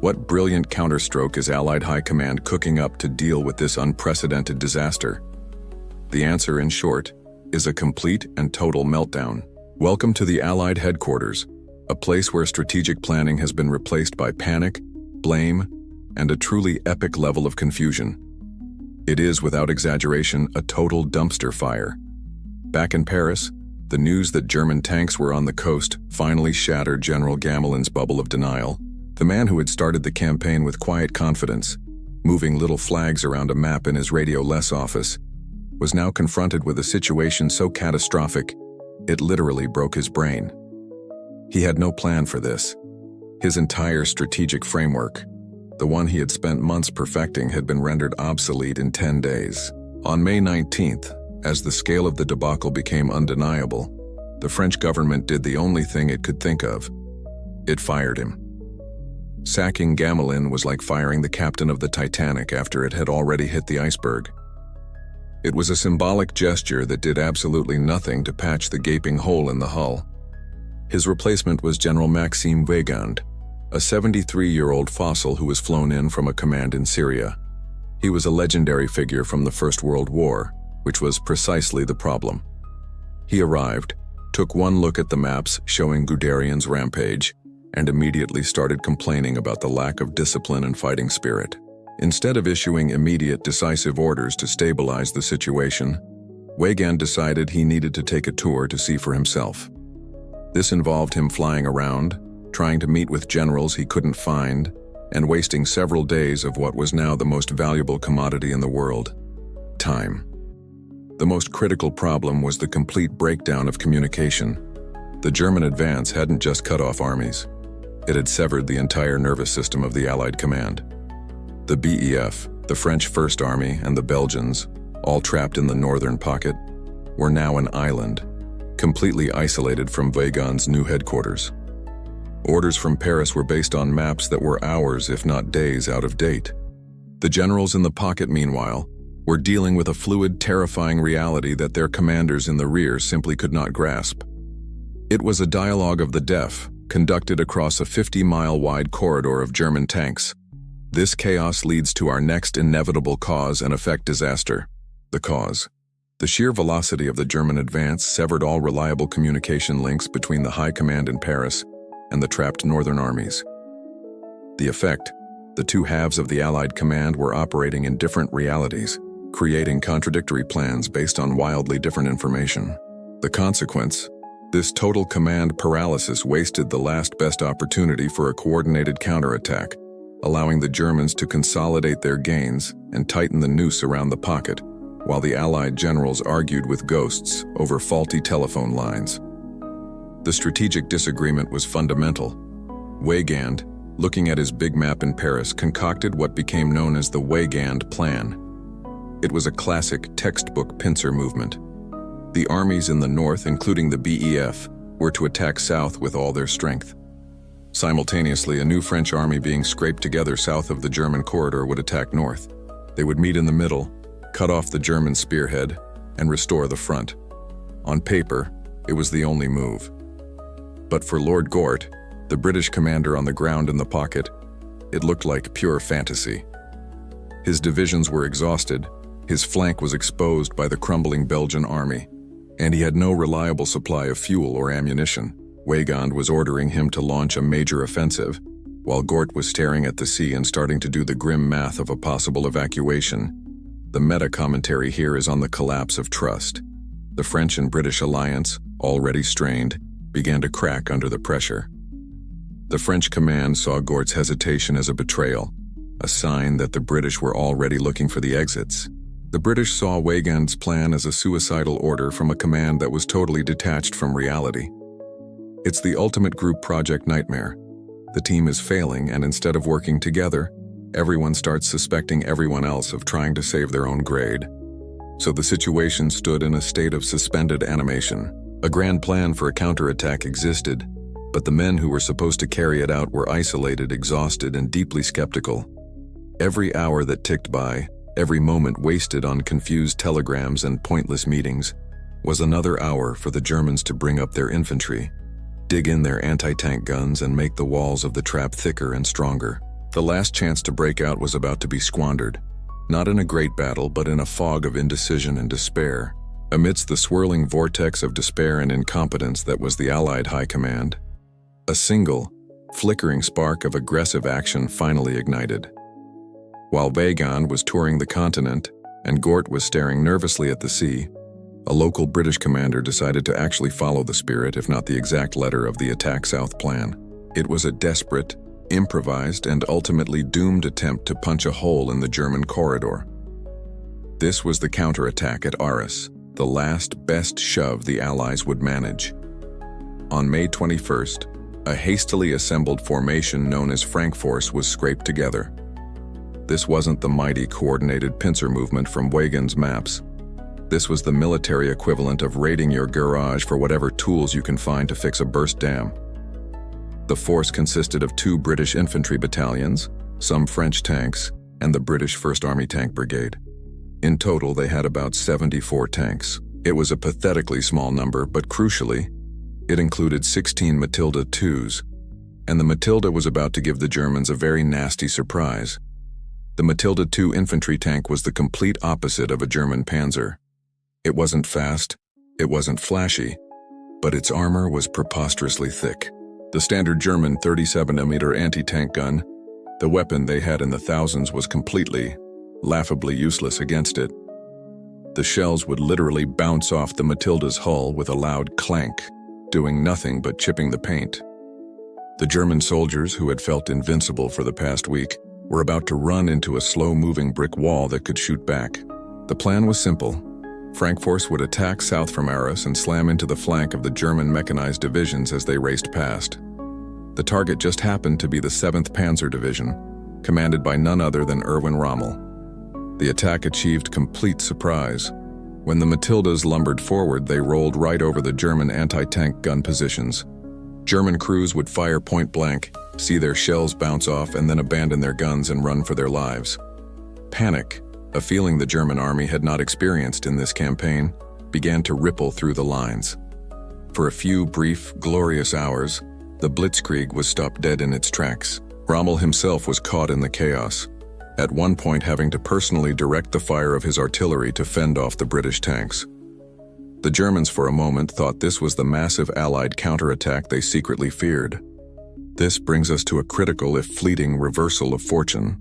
What brilliant counterstroke is Allied High Command cooking up to deal with this unprecedented disaster? The answer, in short, is a complete and total meltdown. Welcome to the Allied headquarters, a place where strategic planning has been replaced by panic, blame, and a truly epic level of confusion. It is, without exaggeration, a total dumpster fire. Back in Paris, the news that German tanks were on the coast finally shattered General Gamelin's bubble of denial. The man who had started the campaign with quiet confidence, moving little flags around a map in his Radio Less office, was now confronted with a situation so catastrophic, it literally broke his brain. He had no plan for this. His entire strategic framework, the one he had spent months perfecting, had been rendered obsolete in 10 days. On May 19th, as the scale of the debacle became undeniable, the French government did the only thing it could think of. It fired him. Sacking Gamelin was like firing the captain of the Titanic after it had already hit the iceberg. It was a symbolic gesture that did absolutely nothing to patch the gaping hole in the hull. His replacement was General Maxime Weygand, a 73-year-old fossil who was flown in from a command in Syria. He was a legendary figure from the First World War, which was precisely the problem. He arrived, took one look at the maps showing Guderian's rampage, and immediately started complaining about the lack of discipline and fighting spirit. Instead of issuing immediate, decisive orders to stabilize the situation, Weygand decided he needed to take a tour to see for himself. This involved him flying around, trying to meet with generals he couldn't find, and wasting several days of what was now the most valuable commodity in the world: time. The most critical problem was the complete breakdown of communication. The German advance hadn't just cut off armies. It had severed the entire nervous system of the Allied command. The BEF, the French First Army, and the Belgians, all trapped in the northern pocket, were now an island, completely isolated from Weygand's new headquarters. Orders from Paris were based on maps that were hours, if not days, out of date. The generals in the pocket, meanwhile, were dealing with a fluid, terrifying reality that their commanders in the rear simply could not grasp. It was a dialogue of the deaf, conducted across a 50-mile-wide corridor of German tanks. This chaos leads to our next inevitable cause and effect disaster. The cause. The sheer velocity of the German advance severed all reliable communication links between the High Command in Paris and the trapped northern armies. The effect. The two halves of the Allied command were operating in different realities, creating contradictory plans based on wildly different information. The consequence. This total command paralysis wasted the last best opportunity for a coordinated counterattack, allowing the Germans to consolidate their gains and tighten the noose around the pocket, while the Allied generals argued with ghosts over faulty telephone lines. The strategic disagreement was fundamental. Weygand, looking at his big map in Paris, concocted what became known as the Weygand Plan. It was a classic textbook pincer movement. The armies in the north, including the BEF, were to attack south with all their strength. Simultaneously, a new French army being scraped together south of the German corridor would attack north. They would meet in the middle, cut off the German spearhead, and restore the front. On paper, it was the only move. But for Lord Gort, the British commander on the ground in the pocket, it looked like pure fantasy. His divisions were exhausted, his flank was exposed by the crumbling Belgian army, and he had no reliable supply of fuel or ammunition. Weygand was ordering him to launch a major offensive, while Gort was staring at the sea and starting to do the grim math of a possible evacuation. The meta-commentary here is on the collapse of trust. The French and British alliance, already strained, began to crack under the pressure. The French command saw Gort's hesitation as a betrayal, a sign that the British were already looking for the exits. The British saw Weygand's plan as a suicidal order from a command that was totally detached from reality. It's the ultimate group project nightmare. The team is failing, and instead of working together, everyone starts suspecting everyone else of trying to save their own grade. So the situation stood in a state of suspended animation. A grand plan for a counterattack existed, but the men who were supposed to carry it out were isolated, exhausted, and deeply skeptical. Every hour that ticked by, every moment wasted on confused telegrams and pointless meetings, was another hour for the Germans to bring up their infantry, dig in their anti-tank guns, and make the walls of the trap thicker and stronger. The last chance to break out was about to be squandered, not in a great battle, but in a fog of indecision and despair. Amidst the swirling vortex of despair and incompetence that was the Allied High Command, a single, flickering spark of aggressive action finally ignited. While Weygand was touring the continent and Gort was staring nervously at the sea, a local British commander decided to actually follow the spirit, if not the exact letter, of the Attack South plan. It was a desperate, improvised, and ultimately doomed attempt to punch a hole in the German corridor. This was the counterattack at Arras, the last best shove the Allies would manage. On May 21st, a hastily assembled formation known as Frankforce was scraped together. This wasn't the mighty coordinated pincer movement from Weygand's maps. This was the military equivalent of raiding your garage for whatever tools you can find to fix a burst dam. The force consisted of 2 British infantry battalions, some French tanks, and the British First Army Tank Brigade. In total, they had about 74 tanks. It was a pathetically small number, but crucially, it included 16 Matilda IIs, and the Matilda was about to give the Germans a very nasty surprise. The Matilda II infantry tank was the complete opposite of a German Panzer. It wasn't fast, it wasn't flashy, but its armor was preposterously thick. The standard German 37mm anti-tank gun, the weapon they had in the thousands, was completely, laughably useless against it. The shells would literally bounce off the Matilda's hull with a loud clank, doing nothing but chipping the paint. The German soldiers, who had felt invincible for the past week, were about to run into a slow-moving brick wall that could shoot back. The plan was simple. Frankfurt would attack south from Arras and slam into the flank of the German mechanized divisions as they raced past. The target just happened to be the 7th Panzer Division, commanded by none other than Erwin Rommel. The attack achieved complete surprise. When the Matildas lumbered forward, they rolled right over the German anti-tank gun positions. German crews would fire point blank, see their shells bounce off, and then abandon their guns and run for their lives. Panic, a feeling the German army had not experienced in this campaign, began to ripple through the lines. For a few brief, glorious hours, the Blitzkrieg was stopped dead in its tracks. Rommel himself was caught in the chaos, at one point having to personally direct the fire of his artillery to fend off the British tanks. The Germans for a moment thought this was the massive Allied counterattack they secretly feared. This brings us to a critical, if fleeting, reversal of fortune.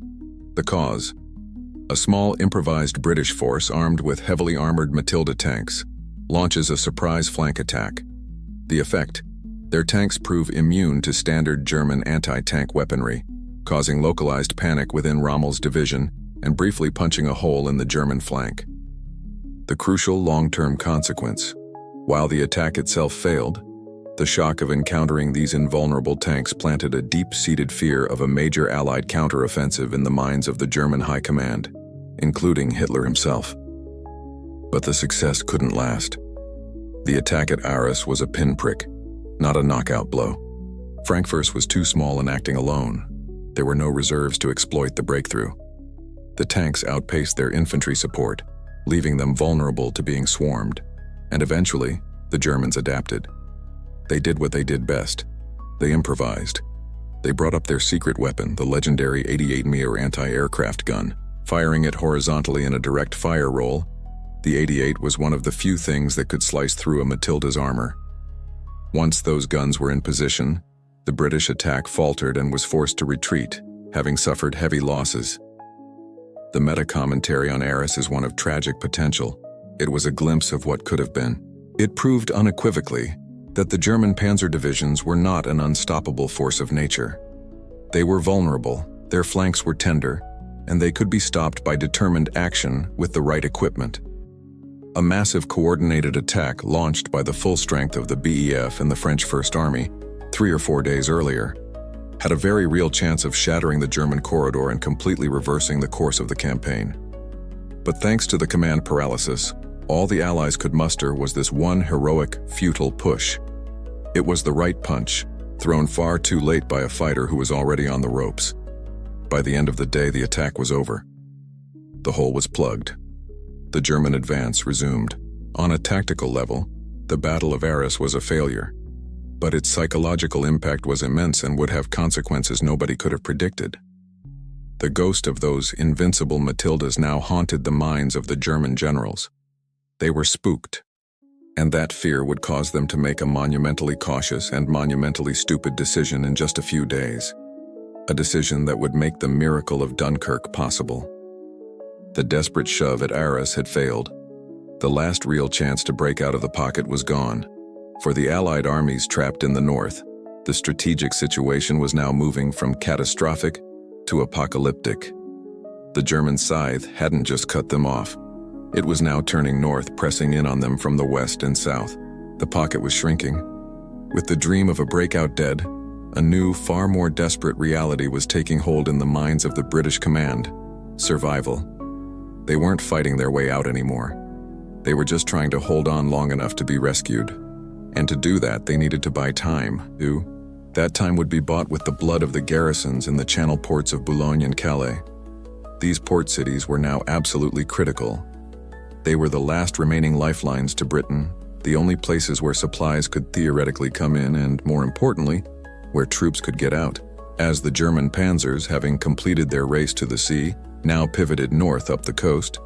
The cause: a small improvised British force armed with heavily armored Matilda tanks launches a surprise flank attack. The effect: their tanks prove immune to standard German anti-tank weaponry, causing localized panic within Rommel's division and briefly punching a hole in the German flank. The crucial long-term consequence: while the attack itself failed, the shock of encountering these invulnerable tanks planted a deep-seated fear of a major Allied counteroffensive in the minds of the German high command, including Hitler himself. But the success couldn't last. The attack at Arras was a pinprick, not a knockout blow. Frankfurt was too small and acting alone. There were no reserves to exploit the breakthrough. The tanks outpaced their infantry support, leaving them vulnerable to being swarmed, and eventually, the Germans adapted. They did what they did best. They improvised. They brought up their secret weapon, the legendary 88mm anti-aircraft gun. Firing it horizontally in a direct fire roll, the 88 was one of the few things that could slice through a Matilda's armor. Once those guns were in position, the British attack faltered and was forced to retreat, having suffered heavy losses. The meta-commentary on Arras is one of tragic potential. It was a glimpse of what could have been. It proved unequivocally that the German panzer divisions were not an unstoppable force of nature. They were vulnerable, their flanks were tender, and they could be stopped by determined action with the right equipment. A massive coordinated attack launched by the full strength of the BEF and the French First Army 3 or 4 days earlier had a very real chance of shattering the German corridor and completely reversing the course of the campaign. But thanks to the command paralysis, all the Allies could muster was this one heroic, futile push. It was the right punch, thrown far too late by a fighter who was already on the ropes. By the end of the day, the attack was over. The hole was plugged. The German advance resumed. On a tactical level, the Battle of Arras was a failure, but its psychological impact was immense and would have consequences nobody could have predicted. The ghost of those invincible Matildas now haunted the minds of the German generals. They were spooked, and that fear would cause them to make a monumentally cautious and monumentally stupid decision in just a few days. A decision that would make the miracle of Dunkirk possible. The desperate shove at Arras had failed. The last real chance to break out of the pocket was gone. For the Allied armies trapped in the north, the strategic situation was now moving from catastrophic to apocalyptic. The German scythe hadn't just cut them off. It was now turning north, pressing in on them from the west and south. The pocket was shrinking. With the dream of a breakout dead, a new, far more desperate reality was taking hold in the minds of the British command: survival. They weren't fighting their way out anymore. They were just trying to hold on long enough to be rescued. And to do that, they needed to buy time. That time would be bought with the blood of the garrisons in the channel ports of Boulogne and Calais. These port cities were now absolutely critical. They were the last remaining lifelines to Britain, the only places where supplies could theoretically come in, and more importantly, where troops could get out, as the German panzers, having completed their race to the sea, now pivoted north up the coast.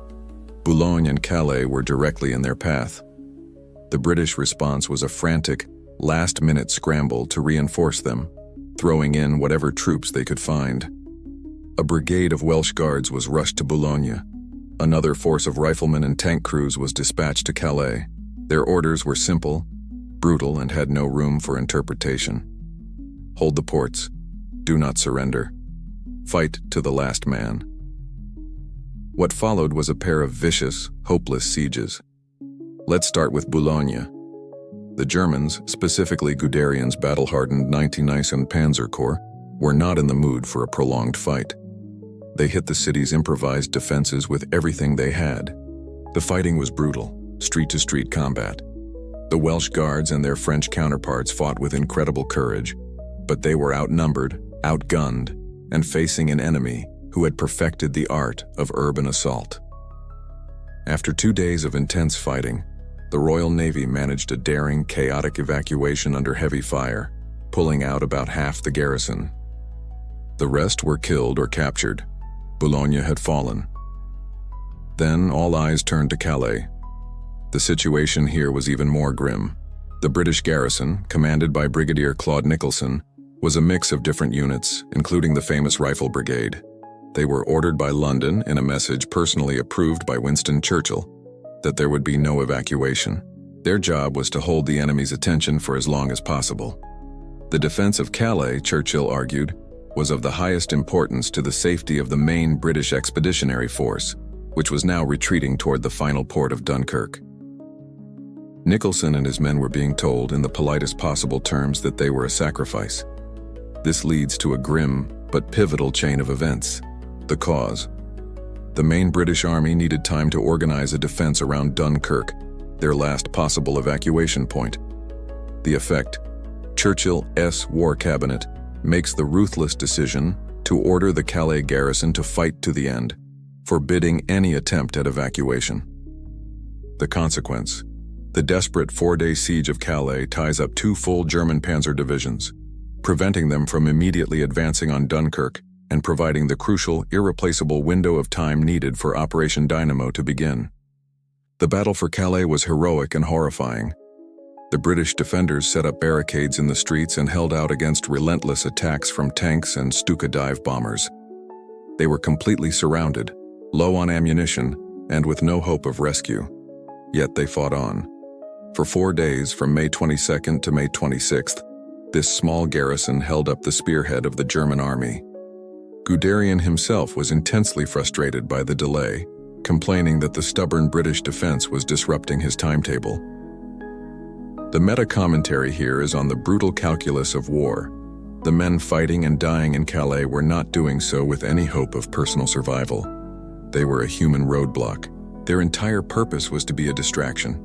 Boulogne and Calais were directly in their path. The British response was a frantic, last-minute scramble to reinforce them, throwing in whatever troops they could find. A brigade of Welsh Guards was rushed to Boulogne. Another force of riflemen and tank crews was dispatched to Calais. Their orders were simple, brutal, and had no room for interpretation. Hold the ports. Do not surrender. Fight to the last man. What followed was a pair of vicious, hopeless sieges. Let's start with Boulogne. The Germans, specifically Guderian's battle-hardened 19th Panzer Corps, were not in the mood for a prolonged fight. They hit the city's improvised defenses with everything they had. The fighting was brutal, street-to-street combat. The Welsh Guards and their French counterparts fought with incredible courage, but they were outnumbered, outgunned, and facing an enemy who had perfected the art of urban assault. After 2 days of intense fighting, the Royal Navy managed a daring, chaotic evacuation under heavy fire, pulling out about half the garrison. The rest were killed or captured. Boulogne had fallen. Then all eyes turned to Calais. The situation here was even more grim. The British garrison, commanded by Brigadier Claude Nicholson, was a mix of different units, including the famous Rifle Brigade. They were ordered by London in a message personally approved by Winston Churchill that there would be no evacuation. Their job was to hold the enemy's attention for as long as possible. The defense of Calais, Churchill argued, was of the highest importance to the safety of the main British expeditionary force, which was now retreating toward the final port of Dunkirk. Nicholson and his men were being told in the politest possible terms that they were a sacrifice. This leads to a grim but pivotal chain of events. The cause. The main British Army needed time to organize a defense around Dunkirk, their last possible evacuation point. The effect: Churchill's War Cabinet makes the ruthless decision to order the Calais garrison to fight to the end, forbidding any attempt at evacuation. The consequence: the desperate 4-day siege of Calais ties up 2 full German panzer divisions, preventing them from immediately advancing on Dunkirk and providing the crucial, irreplaceable window of time needed for Operation Dynamo to begin. The battle for Calais was heroic and horrifying. The British defenders set up barricades in the streets and held out against relentless attacks from tanks and Stuka dive bombers. They were completely surrounded, low on ammunition, and with no hope of rescue. Yet they fought on. For 4 days, from May 22nd to May 26th, this small garrison held up the spearhead of the German army. Guderian himself was intensely frustrated by the delay, complaining that the stubborn British defense was disrupting his timetable. The meta-commentary here is on the brutal calculus of war. The men fighting and dying in Calais were not doing so with any hope of personal survival. They were a human roadblock. Their entire purpose was to be a distraction,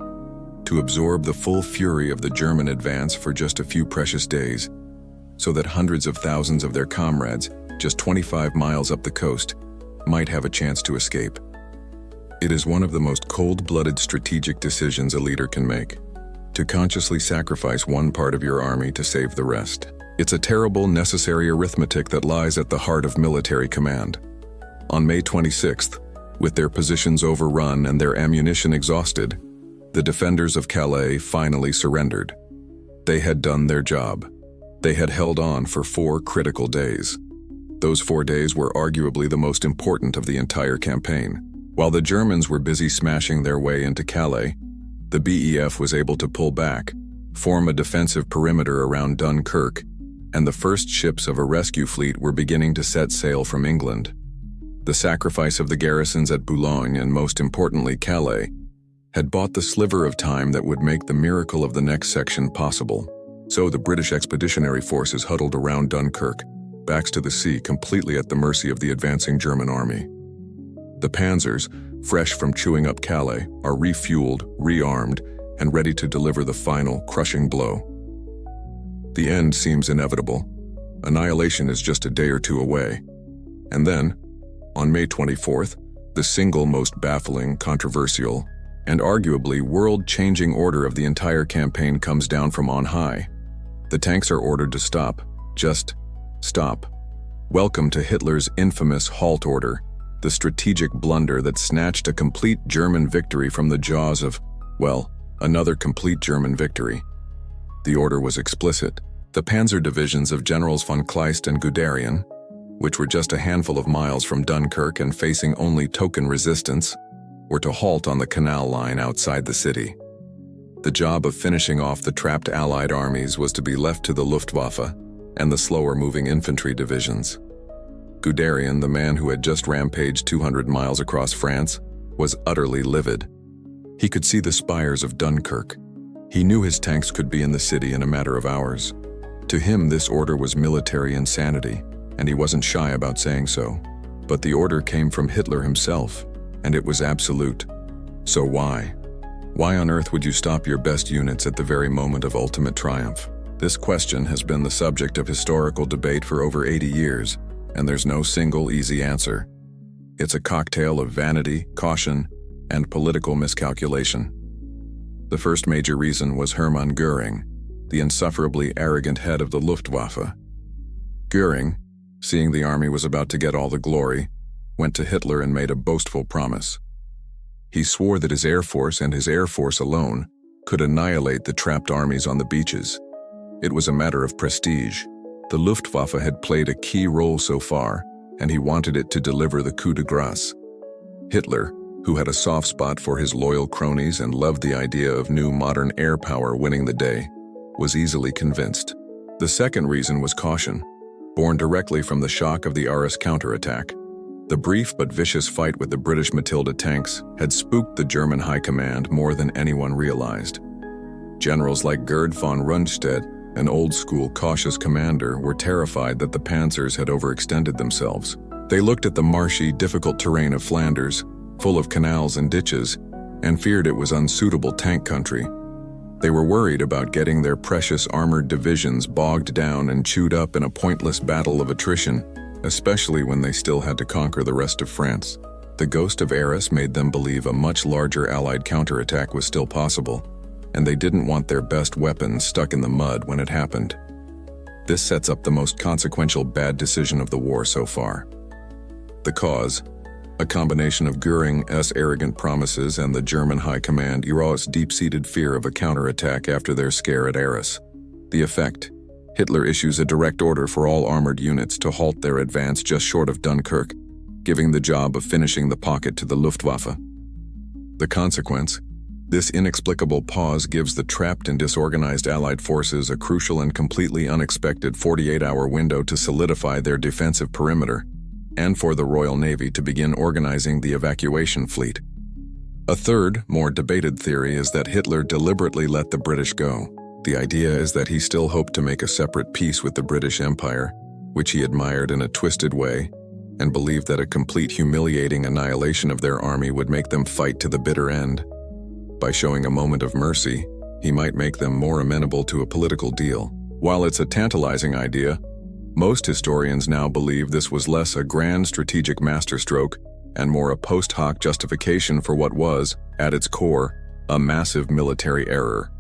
to absorb the full fury of the German advance for just a few precious days, so that hundreds of thousands of their comrades, just 25 miles up the coast, might have a chance to escape. It is one of the most cold-blooded strategic decisions a leader can make, to consciously sacrifice one part of your army to save the rest. It's a terrible, necessary arithmetic that lies at the heart of military command. On May 26th, with their positions overrun and their ammunition exhausted, the defenders of Calais finally surrendered. They had done their job. They had held on for 4 critical days. Those 4 days were arguably the most important of the entire campaign. While the Germans were busy smashing their way into Calais, the BEF was able to pull back, form a defensive perimeter around Dunkirk, and the first ships of a rescue fleet were beginning to set sail from England. The sacrifice of the garrisons at Boulogne and, most importantly, Calais, had bought the sliver of time that would make the miracle of the next section possible. So the British expeditionary forces huddled around Dunkirk, backs to the sea, completely at the mercy of the advancing German army. The panzers, fresh from chewing up Calais, are refueled, rearmed, and ready to deliver the final, crushing blow. The end seems inevitable. Annihilation is just a day or 2 away. And then, on May 24th, the single most baffling, controversial, and arguably world-changing order of the entire campaign comes down from on high. The tanks are ordered to stop, Just stop. Welcome to Hitler's infamous halt order, the strategic blunder that snatched a complete German victory from the jaws of, well, another complete German victory. The order was explicit. The panzer divisions of Generals von Kleist and Guderian, which were just a handful of miles from Dunkirk and facing only token resistance, were to halt on the canal line outside the city. The job of finishing off the trapped Allied armies was to be left to the Luftwaffe and the slower-moving infantry divisions. Guderian, the man who had just rampaged 200 miles across France, was utterly livid. He could see the spires of Dunkirk. He knew his tanks could be in the city in a matter of hours. To him, this order was military insanity, and he wasn't shy about saying so. But the order came from Hitler himself, and it was absolute. So why? Why on earth would you stop your best units at the very moment of ultimate triumph? This question has been the subject of historical debate for over 80 years, and there's no single easy answer. It's a cocktail of vanity, caution, and political miscalculation. The first major reason was Hermann Göring, the insufferably arrogant head of the Luftwaffe. Göring, seeing the army was about to get all the glory, went to Hitler and made a boastful promise. He swore that his air force and his air force alone could annihilate the trapped armies on the beaches. It was a matter of prestige. The Luftwaffe had played a key role so far, and he wanted it to deliver the coup de grace. Hitler, who had a soft spot for his loyal cronies and loved the idea of new modern air power winning the day, was easily convinced. The second reason was caution, born directly from the shock of the Arras counterattack. The brief but vicious fight with the British Matilda tanks had spooked the German high command more than anyone realized. Generals like Gerd von Rundstedt, an old-school cautious commander, were terrified that the panzers had overextended themselves. They looked at the marshy, difficult terrain of Flanders, full of canals and ditches, and feared it was unsuitable tank country. They were worried about getting their precious armored divisions bogged down and chewed up in a pointless battle of attrition, especially when they still had to conquer the rest of France. The ghost of Arras made them believe a much larger Allied counterattack was still possible, and they didn't want their best weapons stuck in the mud when it happened. This sets up the most consequential bad decision of the war so far. The cause: a combination of Göring's arrogant promises and the German high command's deep-seated fear of a counterattack after their scare at Arras. The effect: Hitler issues a direct order for all armored units to halt their advance just short of Dunkirk, giving the job of finishing the pocket to the Luftwaffe. The consequence: this inexplicable pause gives the trapped and disorganized Allied forces a crucial and completely unexpected 48-hour window to solidify their defensive perimeter, and for the Royal Navy to begin organizing the evacuation fleet. A third, more debated theory is that Hitler deliberately let the British go. The idea is that he still hoped to make a separate peace with the British Empire, which he admired in a twisted way, and believed that a complete humiliating annihilation of their army would make them fight to the bitter end. By showing a moment of mercy, he might make them more amenable to a political deal. While it's a tantalizing idea, most historians now believe this was less a grand strategic masterstroke and more a post hoc justification for what was, at its core, a massive military error.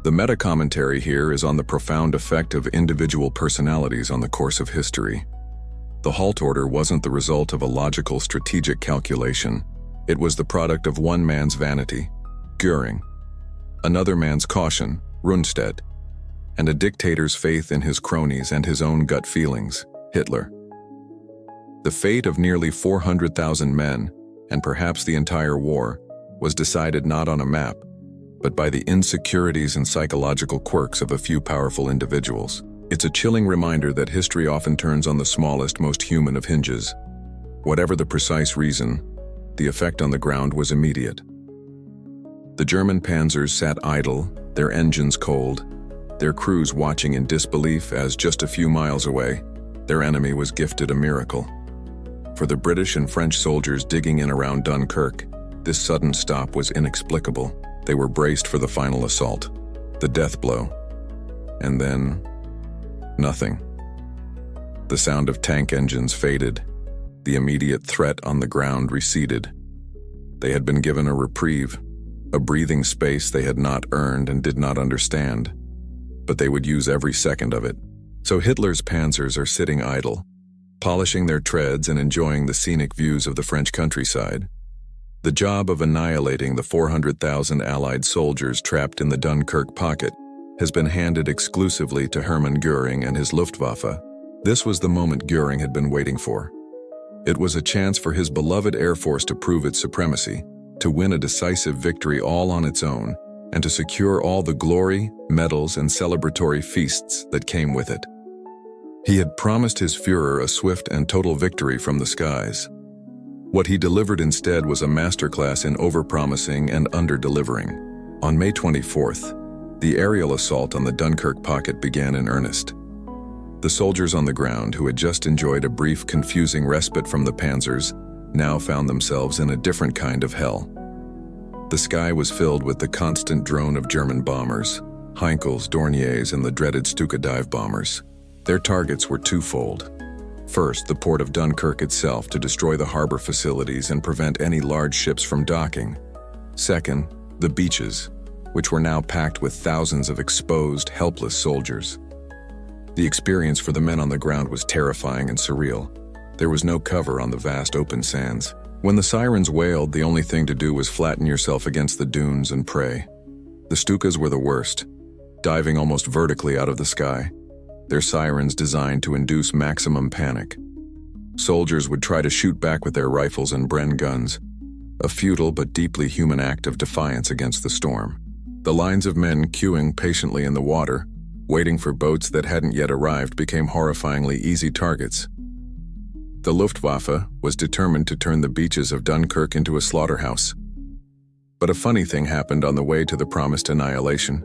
The meta-commentary here is on the profound effect of individual personalities on the course of history. The halt order wasn't the result of a logical strategic calculation. It was the product of one man's vanity, Göring, another man's caution, Rundstedt, and a dictator's faith in his cronies and his own gut feelings, Hitler. The fate of nearly 400,000 men, and perhaps the entire war, was decided not on a map, but by the insecurities and psychological quirks of a few powerful individuals. It's a chilling reminder that history often turns on the smallest, most human of hinges. Whatever the precise reason, the effect on the ground was immediate. The German panzers sat idle, their engines cold, their crews watching in disbelief as just a few miles away, their enemy was gifted a miracle. For the British and French soldiers digging in around Dunkirk, this sudden stop was inexplicable. They were braced for the final assault, the death blow. And then, nothing. The sound of tank engines faded. The immediate threat on the ground receded. They had been given a reprieve, a breathing space they had not earned and did not understand, but they would use every second of it. So Hitler's panzers are sitting idle, polishing their treads and enjoying the scenic views of the French countryside. The job of annihilating the 400,000 Allied soldiers trapped in the Dunkirk pocket has been handed exclusively to Hermann Göring and his Luftwaffe. This was the moment Göring had been waiting for. It was a chance for his beloved Air Force to prove its supremacy, to win a decisive victory all on its own, and to secure all the glory, medals, and celebratory feasts that came with it. He had promised his Führer a swift and total victory from the skies. What he delivered instead was a masterclass in overpromising and under-delivering. On May 24th, the aerial assault on the Dunkirk pocket began in earnest. The soldiers on the ground, who had just enjoyed a brief, confusing respite from the panzers, now found themselves in a different kind of hell. The sky was filled with the constant drone of German bombers, Heinkels, Dorniers, and the dreaded Stuka dive bombers. Their targets were twofold. First, the port of Dunkirk itself to destroy the harbor facilities and prevent any large ships from docking. Second, the beaches, which were now packed with thousands of exposed, helpless soldiers. The experience for the men on the ground was terrifying and surreal. There was no cover on the vast open sands. When the sirens wailed, the only thing to do was flatten yourself against the dunes and pray. The Stukas were the worst, diving almost vertically out of the sky, their sirens designed to induce maximum panic. Soldiers would try to shoot back with their rifles and Bren guns, a futile but deeply human act of defiance against the storm. The lines of men queuing patiently in the water, waiting for boats that hadn't yet arrived, became horrifyingly easy targets. The Luftwaffe was determined to turn the beaches of Dunkirk into a slaughterhouse. But a funny thing happened on the way to the promised annihilation.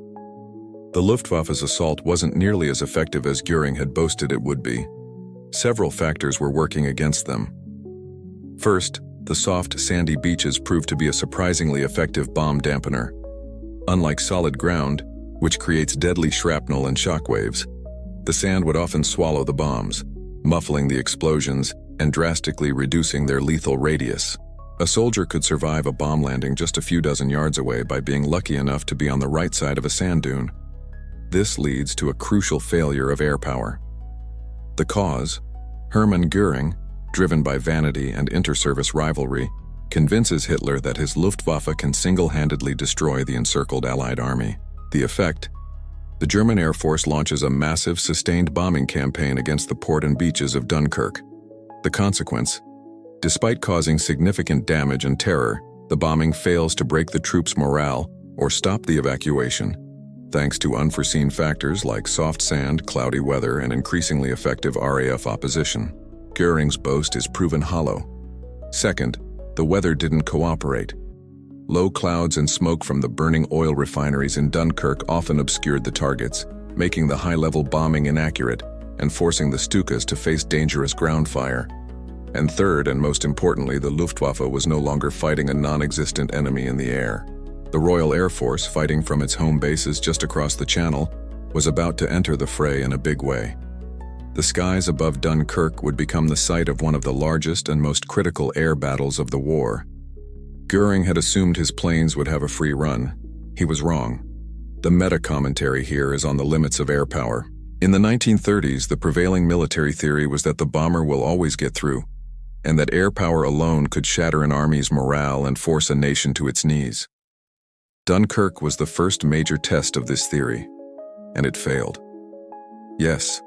The Luftwaffe's assault wasn't nearly as effective as Göring had boasted it would be. Several factors were working against them. First, the soft, sandy beaches proved to be a surprisingly effective bomb dampener. Unlike solid ground, which creates deadly shrapnel and shockwaves, the sand would often swallow the bombs, muffling the explosions and drastically reducing their lethal radius. A soldier could survive a bomb landing just a few dozen yards away by being lucky enough to be on the right side of a sand dune. This leads to a crucial failure of air power. The cause? Hermann Göring, driven by vanity and inter-service rivalry, convinces Hitler that his Luftwaffe can single-handedly destroy the encircled Allied army. The effect? The German Air Force launches a massive, sustained bombing campaign against the port and beaches of Dunkirk. The consequence? Despite causing significant damage and terror, the bombing fails to break the troops' morale or stop the evacuation, thanks to unforeseen factors like soft sand, cloudy weather, and increasingly effective RAF opposition. Göring's boast is proven hollow. Second, the weather didn't cooperate. Low clouds and smoke from the burning oil refineries in Dunkirk often obscured the targets, making the high-level bombing inaccurate and forcing the Stukas to face dangerous ground fire. And third, and most importantly, the Luftwaffe was no longer fighting a non-existent enemy in the air. The Royal Air Force, fighting from its home bases just across the Channel, was about to enter the fray in a big way. The skies above Dunkirk would become the site of one of the largest and most critical air battles of the war. Göring had assumed his planes would have a free run. He was wrong. The meta-commentary here is on the limits of air power. In the 1930s, the prevailing military theory was that the bomber will always get through, and that air power alone could shatter an army's morale and force a nation to its knees. Dunkirk was the first major test of this theory, and it failed. Yes,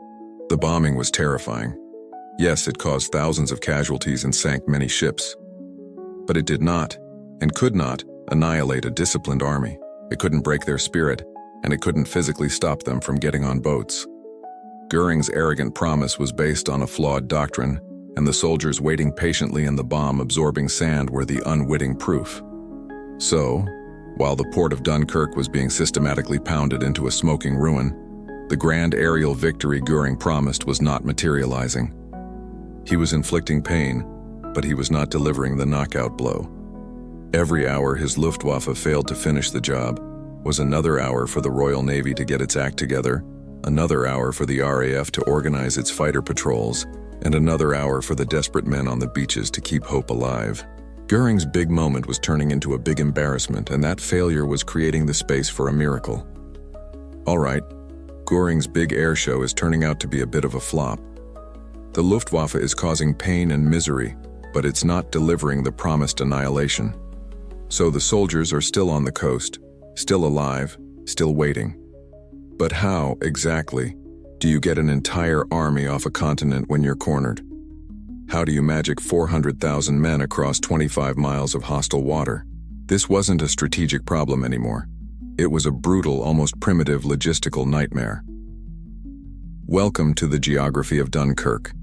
the bombing was terrifying. Yes, it caused thousands of casualties and sank many ships. But it did not, and could not, annihilate a disciplined army. It couldn't break their spirit, and it couldn't physically stop them from getting on boats. Göring's arrogant promise was based on a flawed doctrine, and the soldiers waiting patiently in the bomb-absorbing sand were the unwitting proof. So, while the port of Dunkirk was being systematically pounded into a smoking ruin, the grand aerial victory Göring promised was not materializing. He was inflicting pain, but he was not delivering the knockout blow. Every hour his Luftwaffe failed to finish the job was another hour for the Royal Navy to get its act together, another hour for the RAF to organize its fighter patrols, and another hour for the desperate men on the beaches to keep hope alive. Göring's big moment was turning into a big embarrassment, and that failure was creating the space for a miracle. All right, Göring's big air show is turning out to be a bit of a flop. The Luftwaffe is causing pain and misery, but it's not delivering the promised annihilation. So the soldiers are still on the coast, still alive, still waiting. But how, exactly, do you get an entire army off a continent when you're cornered? How do you magic 400,000 men across 25 miles of hostile water? This wasn't a strategic problem anymore. It was a brutal, almost primitive logistical nightmare. Welcome to the geography of Dunkirk,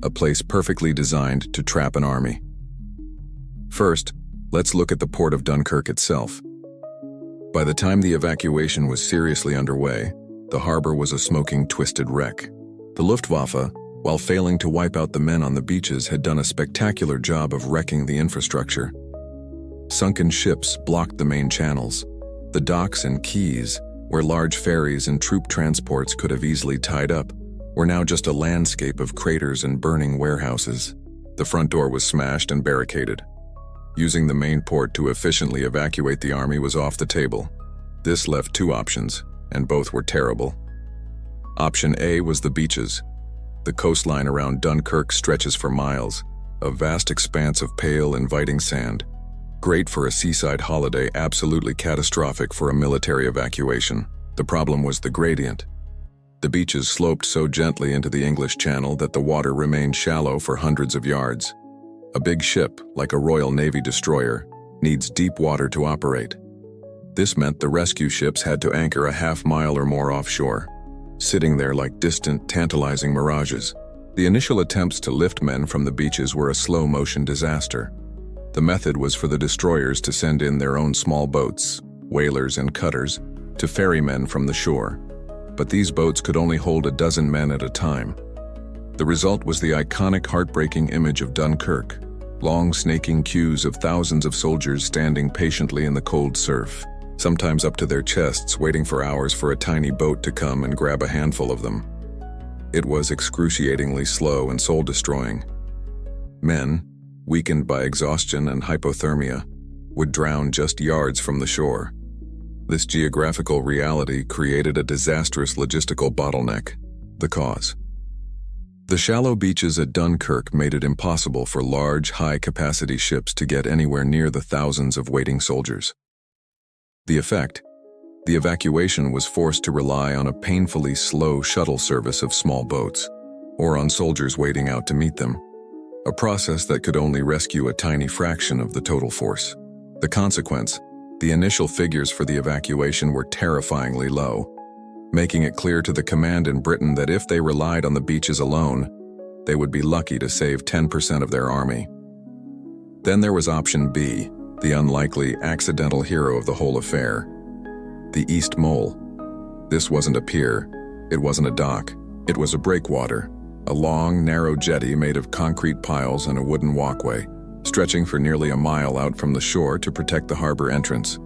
a place perfectly designed to trap an army. First, let's look at the port of Dunkirk itself. By the time the evacuation was seriously underway, the harbor was a smoking, twisted wreck. The Luftwaffe, while failing to wipe out the men on the beaches, had done a spectacular job of wrecking the infrastructure. Sunken ships blocked the main channels. The docks and quays, where large ferries and troop transports could have easily tied up, were now just a landscape of craters and burning warehouses. The front door was smashed and barricaded. Using the main port to efficiently evacuate the army was off the table. This left two options, and both were terrible. Option A was the beaches. The coastline around Dunkirk stretches for miles, a vast expanse of pale, inviting sand. Great for a seaside holiday, absolutely catastrophic for a military evacuation. The problem was the gradient. The beaches sloped so gently into the English Channel that the water remained shallow for hundreds of yards. A big ship, like a Royal Navy destroyer, needs deep water to operate. This meant the rescue ships had to anchor a half-mile or more offshore, sitting there like distant, tantalizing mirages. The initial attempts to lift men from the beaches were a slow-motion disaster. The method was for the destroyers to send in their own small boats, whalers and cutters, to ferry men from the shore. But these boats could only hold a dozen men at a time. The result was the iconic, heartbreaking image of Dunkirk, long snaking queues of thousands of soldiers standing patiently in the cold surf, sometimes up to their chests, waiting for hours for a tiny boat to come and grab a handful of them. It was excruciatingly slow and soul-destroying. Men, weakened by exhaustion and hypothermia, would drown just yards from the shore. This geographical reality created a disastrous logistical bottleneck. The cause: the shallow beaches at Dunkirk made it impossible for large, high-capacity ships to get anywhere near the thousands of waiting soldiers. The effect: the evacuation was forced to rely on a painfully slow shuttle service of small boats, or on soldiers waiting out to meet them, a process that could only rescue a tiny fraction of the total force. The consequence: the initial figures for the evacuation were terrifyingly low, making it clear to the command in Britain that if they relied on the beaches alone, they would be lucky to save 10% of their army. Then there was option B, the unlikely, accidental hero of the whole affair: the East Mole. This wasn't a pier, it wasn't a dock, it was a breakwater, a long, narrow jetty made of concrete piles and a wooden walkway, stretching for nearly a mile out from the shore to protect the harbor entrance.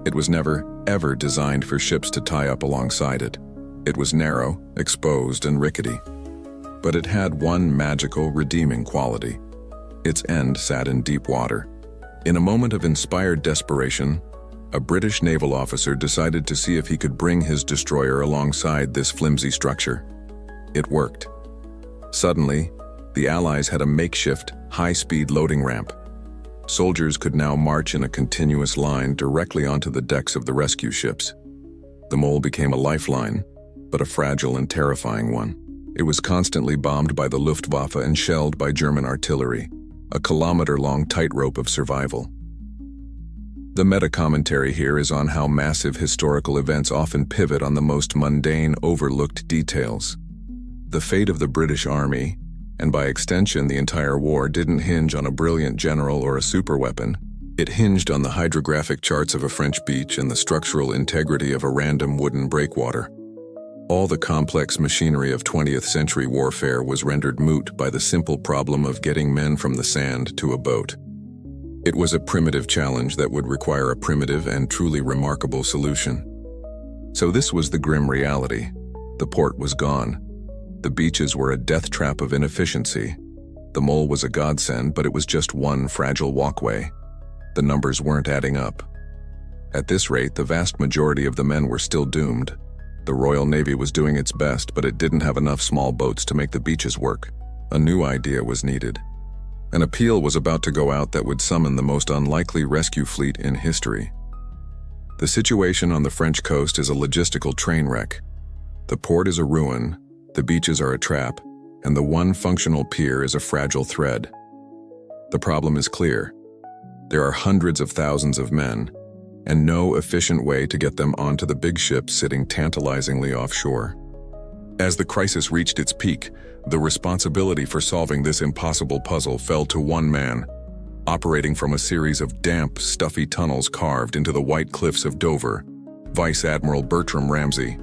It was never, ever designed for ships to tie up alongside it. It was narrow, exposed, and rickety. But it had one magical, redeeming quality. Its end sat in deep water. In a moment of inspired desperation, a British naval officer decided to see if he could bring his destroyer alongside this flimsy structure. It worked. Suddenly, the Allies had a makeshift, high-speed loading ramp. Soldiers could now march in a continuous line directly onto the decks of the rescue ships. The Mole became a lifeline, but a fragile and terrifying one. It was constantly bombed by the Luftwaffe and shelled by German artillery, a kilometer-long tightrope of survival. The meta-commentary here is on how massive historical events often pivot on the most mundane, overlooked details. The fate of the British Army, and by extension the entire war, didn't hinge on a brilliant general or a superweapon. It hinged on the hydrographic charts of a French beach and the structural integrity of a random wooden breakwater. All the complex machinery of 20th century warfare was rendered moot by the simple problem of getting men from the sand to a boat. It was a primitive challenge that would require a primitive and truly remarkable solution. So this was the grim reality. The port was gone. The beaches were a death trap of inefficiency. The Mole was a godsend, but it was just one fragile walkway. The numbers weren't adding up. At this rate, the vast majority of the men were still doomed. The Royal Navy was doing its best, but it didn't have enough small boats to make the beaches work. A new idea was needed. An appeal was about to go out that would summon the most unlikely rescue fleet in history. The situation on the French coast is a logistical train wreck. The port is a ruin, the beaches are a trap, and the one functional pier is a fragile thread. The problem is clear. There are hundreds of thousands of men, and no efficient way to get them onto the big ships sitting tantalizingly offshore. As the crisis reached its peak, the responsibility for solving this impossible puzzle fell to one man, operating from a series of damp, stuffy tunnels carved into the white cliffs of Dover, Vice Admiral Bertram Ramsay.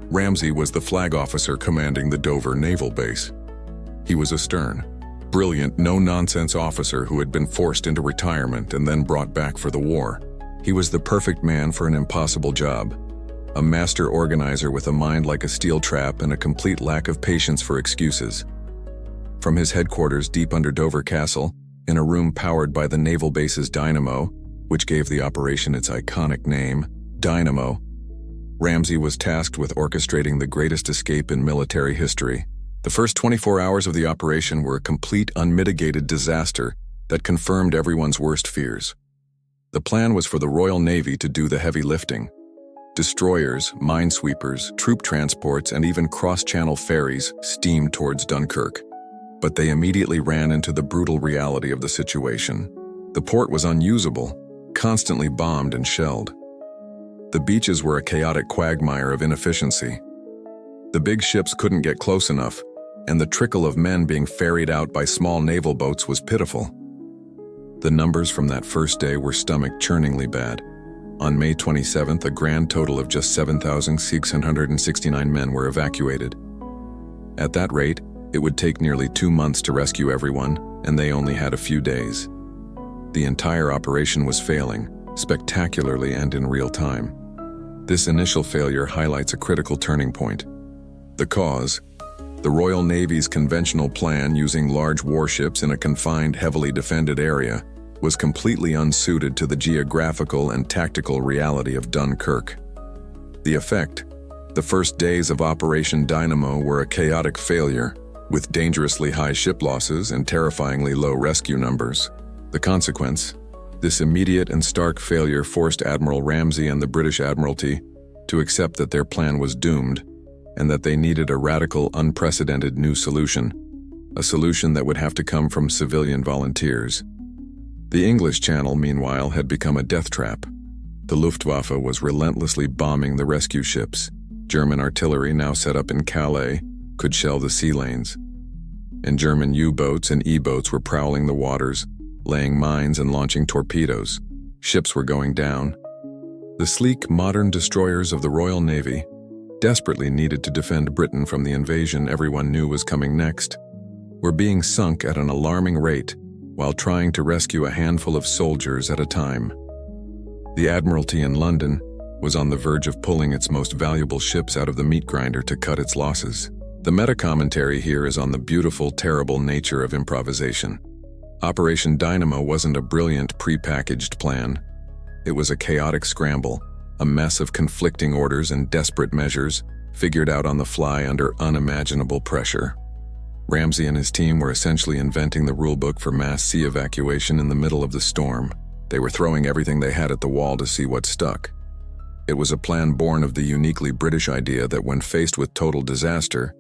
Ramsay was the flag officer commanding the Dover naval base. He was a stern, brilliant, no-nonsense officer who had been forced into retirement and then brought back for the war. He was the perfect man for an impossible job. A master organizer with a mind like a steel trap and a complete lack of patience for excuses. From his headquarters deep under Dover Castle, in a room powered by the naval base's dynamo, which gave the operation its iconic name, Dynamo, Ramsay was tasked with orchestrating the greatest escape in military history. The first 24 hours of the operation were a complete, unmitigated disaster that confirmed everyone's worst fears. The plan was for the Royal Navy to do the heavy lifting. Destroyers, minesweepers, troop transports, and even cross-channel ferries steamed towards Dunkirk. But they immediately ran into the brutal reality of the situation. The port was unusable, constantly bombed and shelled. The beaches were a chaotic quagmire of inefficiency. The big ships couldn't get close enough, and the trickle of men being ferried out by small naval boats was pitiful. The numbers from that first day were stomach-churningly bad. On May 27th, a grand total of just 7,669 men were evacuated. At that rate, it would take nearly 2 months to rescue everyone, and they only had a few days. The entire operation was failing, spectacularly and in real time. This initial failure highlights a critical turning point. The cause: the Royal Navy's conventional plan using large warships in a confined, heavily defended area was completely unsuited to the geographical and tactical reality of Dunkirk. The effect: the first days of Operation Dynamo were a chaotic failure, with dangerously high ship losses and terrifyingly low rescue numbers. The consequence: this immediate and stark failure forced Admiral Ramsay and the British Admiralty to accept that their plan was doomed and that they needed a radical, unprecedented new solution, a solution that would have to come from civilian volunteers. The English Channel, meanwhile, had become a death trap. The Luftwaffe was relentlessly bombing the rescue ships. German artillery, now set up in Calais, could shell the sea lanes. And German U-boats and E-boats were prowling the waters, laying mines and launching torpedoes. Ships were going down. The sleek, modern destroyers of the Royal Navy, desperately needed to defend Britain from the invasion everyone knew was coming next, were being sunk at an alarming rate while trying to rescue a handful of soldiers at a time. The Admiralty in London was on the verge of pulling its most valuable ships out of the meat grinder to cut its losses. The meta-commentary here is on the beautiful, terrible nature of improvisation. Operation Dynamo wasn't a brilliant, pre-packaged plan. It was a chaotic scramble, a mess of conflicting orders and desperate measures, figured out on the fly under unimaginable pressure. Ramsay and his team were essentially inventing the rulebook for mass sea evacuation in the middle of the storm. They were throwing everything they had at the wall to see what stuck. It was a plan born of the uniquely British idea that when faced with total disaster,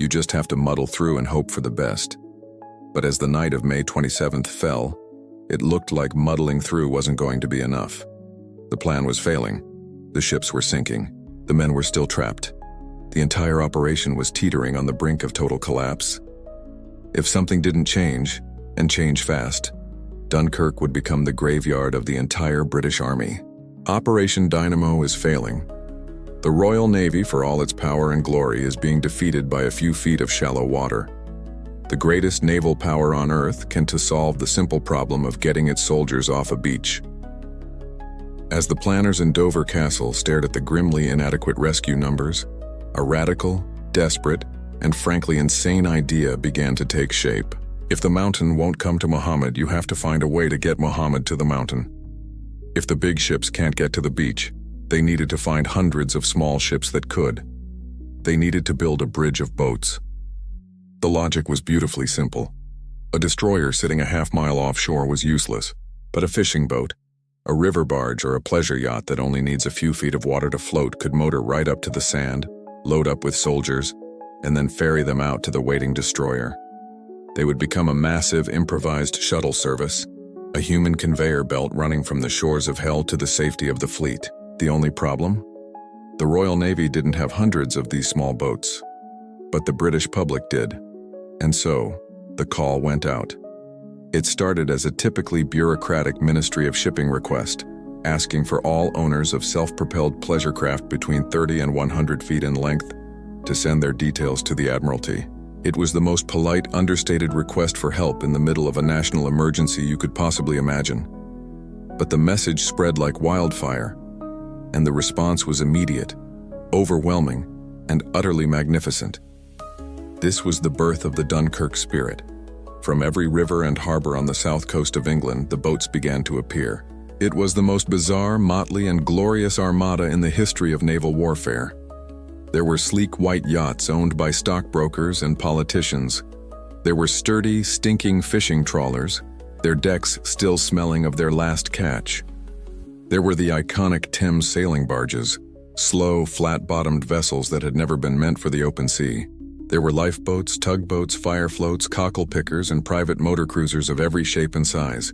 you just have to muddle through and hope for the best. But as the night of May 27th fell, it looked like muddling through wasn't going to be enough. The plan was failing. The ships were sinking. The men were still trapped. The entire operation was teetering on the brink of total collapse. If something didn't change, and change fast, Dunkirk would become the graveyard of the entire British Army. Operation Dynamo is failing. The Royal Navy, for all its power and glory, is being defeated by a few feet of shallow water. The greatest naval power on Earth can to solve the simple problem of getting its soldiers off a beach. As the planners in Dover Castle stared at the grimly inadequate rescue numbers, a radical, desperate, and frankly insane idea began to take shape. If the mountain won't come to Muhammad, you have to find a way to get Muhammad to the mountain. If the big ships can't get to the beach, They needed to find hundreds of small ships that could. They needed to build a bridge of boats. The logic was beautifully simple. A destroyer sitting a half-mile offshore was useless, but a fishing boat, a river barge, or a pleasure yacht that only needs a few feet of water to float could motor right up to the sand, load up with soldiers, and then ferry them out to the waiting destroyer. They would become a massive improvised shuttle service, a human conveyor belt running from the shores of hell to the safety of the fleet. The only problem? The Royal Navy didn't have hundreds of these small boats, but the British public did. And so, the call went out. It started as a typically bureaucratic Ministry of Shipping request, asking for all owners of self-propelled pleasure craft between 30 and 100 feet in length to send their details to the Admiralty. It was the most polite, understated request for help in the middle of a national emergency you could possibly imagine. But the message spread like wildfire, and the response was immediate, overwhelming, and utterly magnificent. This was the birth of the Dunkirk spirit. From every river and harbor on the south coast of England, the boats began to appear. It was the most bizarre, motley, and glorious armada in the history of naval warfare. There were sleek white yachts owned by stockbrokers and politicians. There were sturdy, stinking fishing trawlers, their decks still smelling of their last catch. There were the iconic Thames sailing barges, slow, flat-bottomed vessels that had never been meant for the open sea. There were lifeboats, tugboats, fire floats, cockle pickers, and private motor cruisers of every shape and size.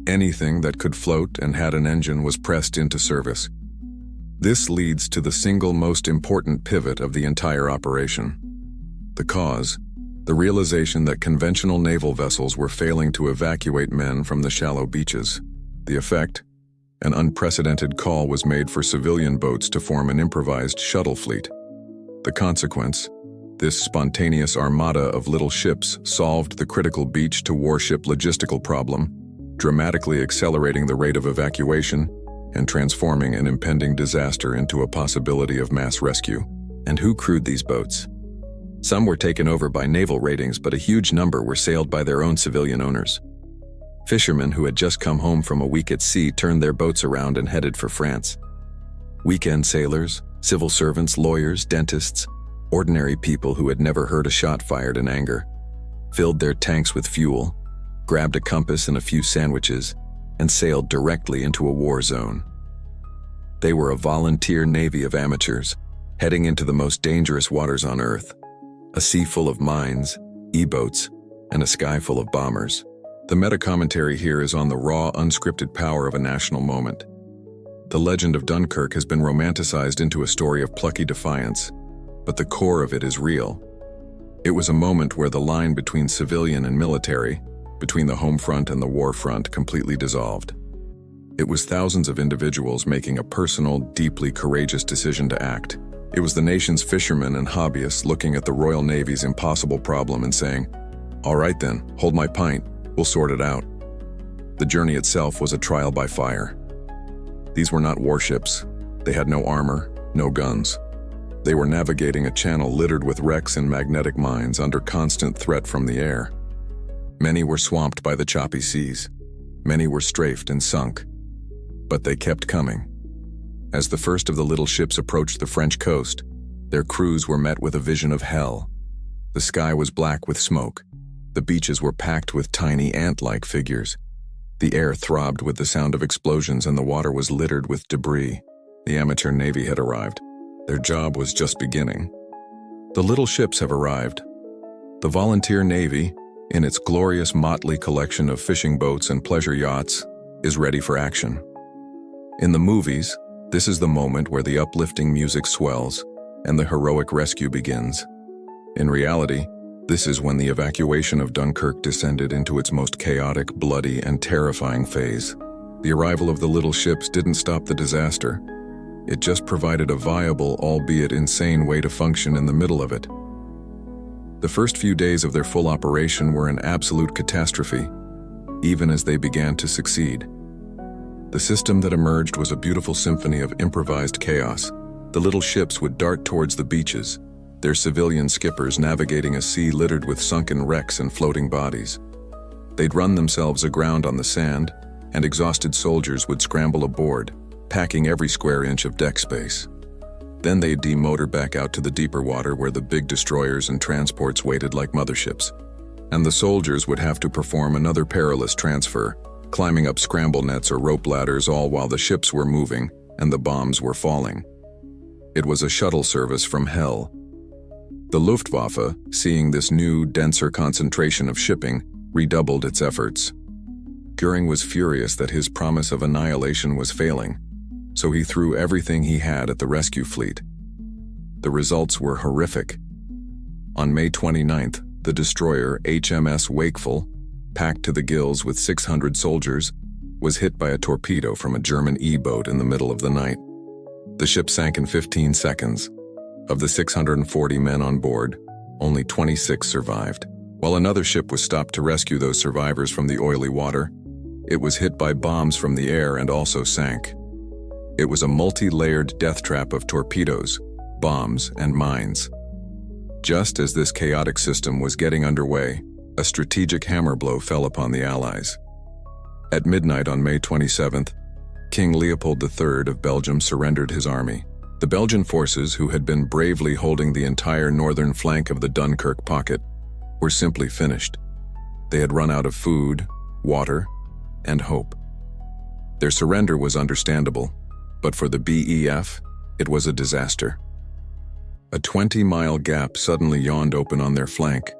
Anything that could float and had an engine was pressed into service. This leads to the single most important pivot of the entire operation. The cause, the realization that conventional naval vessels were failing to evacuate men from the shallow beaches. The effect, an unprecedented call was made for civilian boats to form an improvised shuttle fleet. The consequence, this spontaneous armada of little ships solved the critical beach-to-warship logistical problem, dramatically accelerating the rate of evacuation and transforming an impending disaster into a possibility of mass rescue. And who crewed these boats? Some were taken over by naval ratings, but a huge number were sailed by their own civilian owners. Fishermen who had just come home from a week at sea turned their boats around and headed for France. Weekend sailors, civil servants, lawyers, dentists, ordinary people who had never heard a shot fired in anger, filled their tanks with fuel, grabbed a compass and a few sandwiches, and sailed directly into a war zone. They were a volunteer navy of amateurs, heading into the most dangerous waters on Earth, a sea full of mines, E-boats, and a sky full of bombers. The meta-commentary here is on the raw, unscripted power of a national moment. The legend of Dunkirk has been romanticized into a story of plucky defiance, but the core of it is real. It was a moment where the line between civilian and military, between the home front and the war front, completely dissolved. It was thousands of individuals making a personal, deeply courageous decision to act. It was the nation's fishermen and hobbyists looking at the Royal Navy's impossible problem and saying, "All right then, hold my pint, we'll sort it out." The journey itself was a trial by fire. These were not warships. They had no armor, no guns. They were navigating a channel littered with wrecks and magnetic mines under constant threat from the air. Many were swamped by the choppy seas. Many were strafed and sunk. But they kept coming. As the first of the little ships approached the French coast, their crews were met with a vision of hell. The sky was black with smoke. The beaches were packed with tiny ant-like figures. The air throbbed with the sound of explosions and the water was littered with debris. The amateur navy had arrived. Their job was just beginning. The little ships have arrived. The volunteer navy, in its glorious motley collection of fishing boats and pleasure yachts, is ready for action. In the movies, this is the moment where the uplifting music swells and the heroic rescue begins. In reality, this is when the evacuation of Dunkirk descended into its most chaotic, bloody, and terrifying phase. The arrival of the little ships didn't stop the disaster. It just provided a viable, albeit insane, way to function in the middle of it. The first few days of their full operation were an absolute catastrophe, even as they began to succeed. The system that emerged was a beautiful symphony of improvised chaos. The little ships would dart towards the beaches, their civilian skippers navigating a sea littered with sunken wrecks and floating bodies. They'd run themselves aground on the sand, and exhausted soldiers would scramble aboard, packing every square inch of deck space. Then they'd demotor back out to the deeper water where the big destroyers and transports waited like motherships. And the soldiers would have to perform another perilous transfer, climbing up scramble nets or rope ladders, all while the ships were moving and the bombs were falling. It was a shuttle service from hell. The Luftwaffe, seeing this new, denser concentration of shipping, redoubled its efforts. Göring was furious that his promise of annihilation was failing, so he threw everything he had at the rescue fleet. The results were horrific. On May 29th, the destroyer HMS Wakeful, packed to the gills with 600 soldiers, was hit by a torpedo from a German E-boat in the middle of the night. The ship sank in 15 seconds. Of the 640 men on board, only 26 survived. While another ship was stopped to rescue those survivors from the oily water, it was hit by bombs from the air and also sank. It was a multi-layered death trap of torpedoes, bombs, and mines. Just as this chaotic system was getting underway, a strategic hammer blow fell upon the Allies. At midnight on May 27th, King Leopold III of Belgium surrendered his army. The Belgian forces, who had been bravely holding the entire northern flank of the Dunkirk pocket, were simply finished. They had run out of food, water, and hope. Their surrender was understandable, but for the BEF, it was a disaster. A 20-mile gap suddenly yawned open on their flank,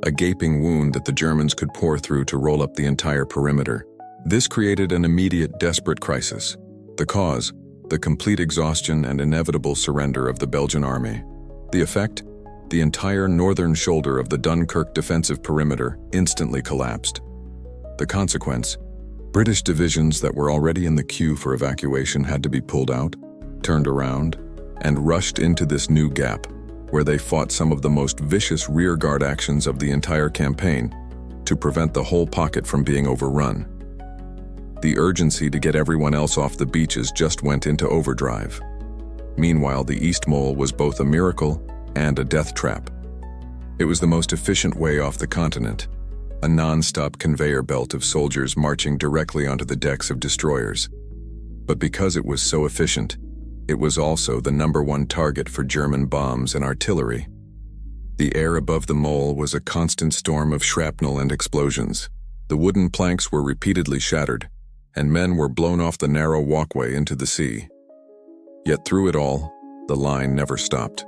a gaping wound that the Germans could pour through to roll up the entire perimeter. This created an immediate, desperate crisis. The cause, the complete exhaustion and inevitable surrender of the Belgian army. The effect, the entire northern shoulder of the Dunkirk defensive perimeter instantly collapsed. The consequence, British divisions that were already in the queue for evacuation had to be pulled out, turned around, and rushed into this new gap, where they fought some of the most vicious rearguard actions of the entire campaign to prevent the whole pocket from being overrun. The urgency to get everyone else off the beaches just went into overdrive. Meanwhile, the East Mole was both a miracle and a death trap. It was the most efficient way off the continent, a non-stop conveyor belt of soldiers marching directly onto the decks of destroyers. But because it was so efficient, it was also the #1 target for German bombs and artillery. The air above the mole was a constant storm of shrapnel and explosions. The wooden planks were repeatedly shattered, and men were blown off the narrow walkway into the sea. Yet through it all, the line never stopped.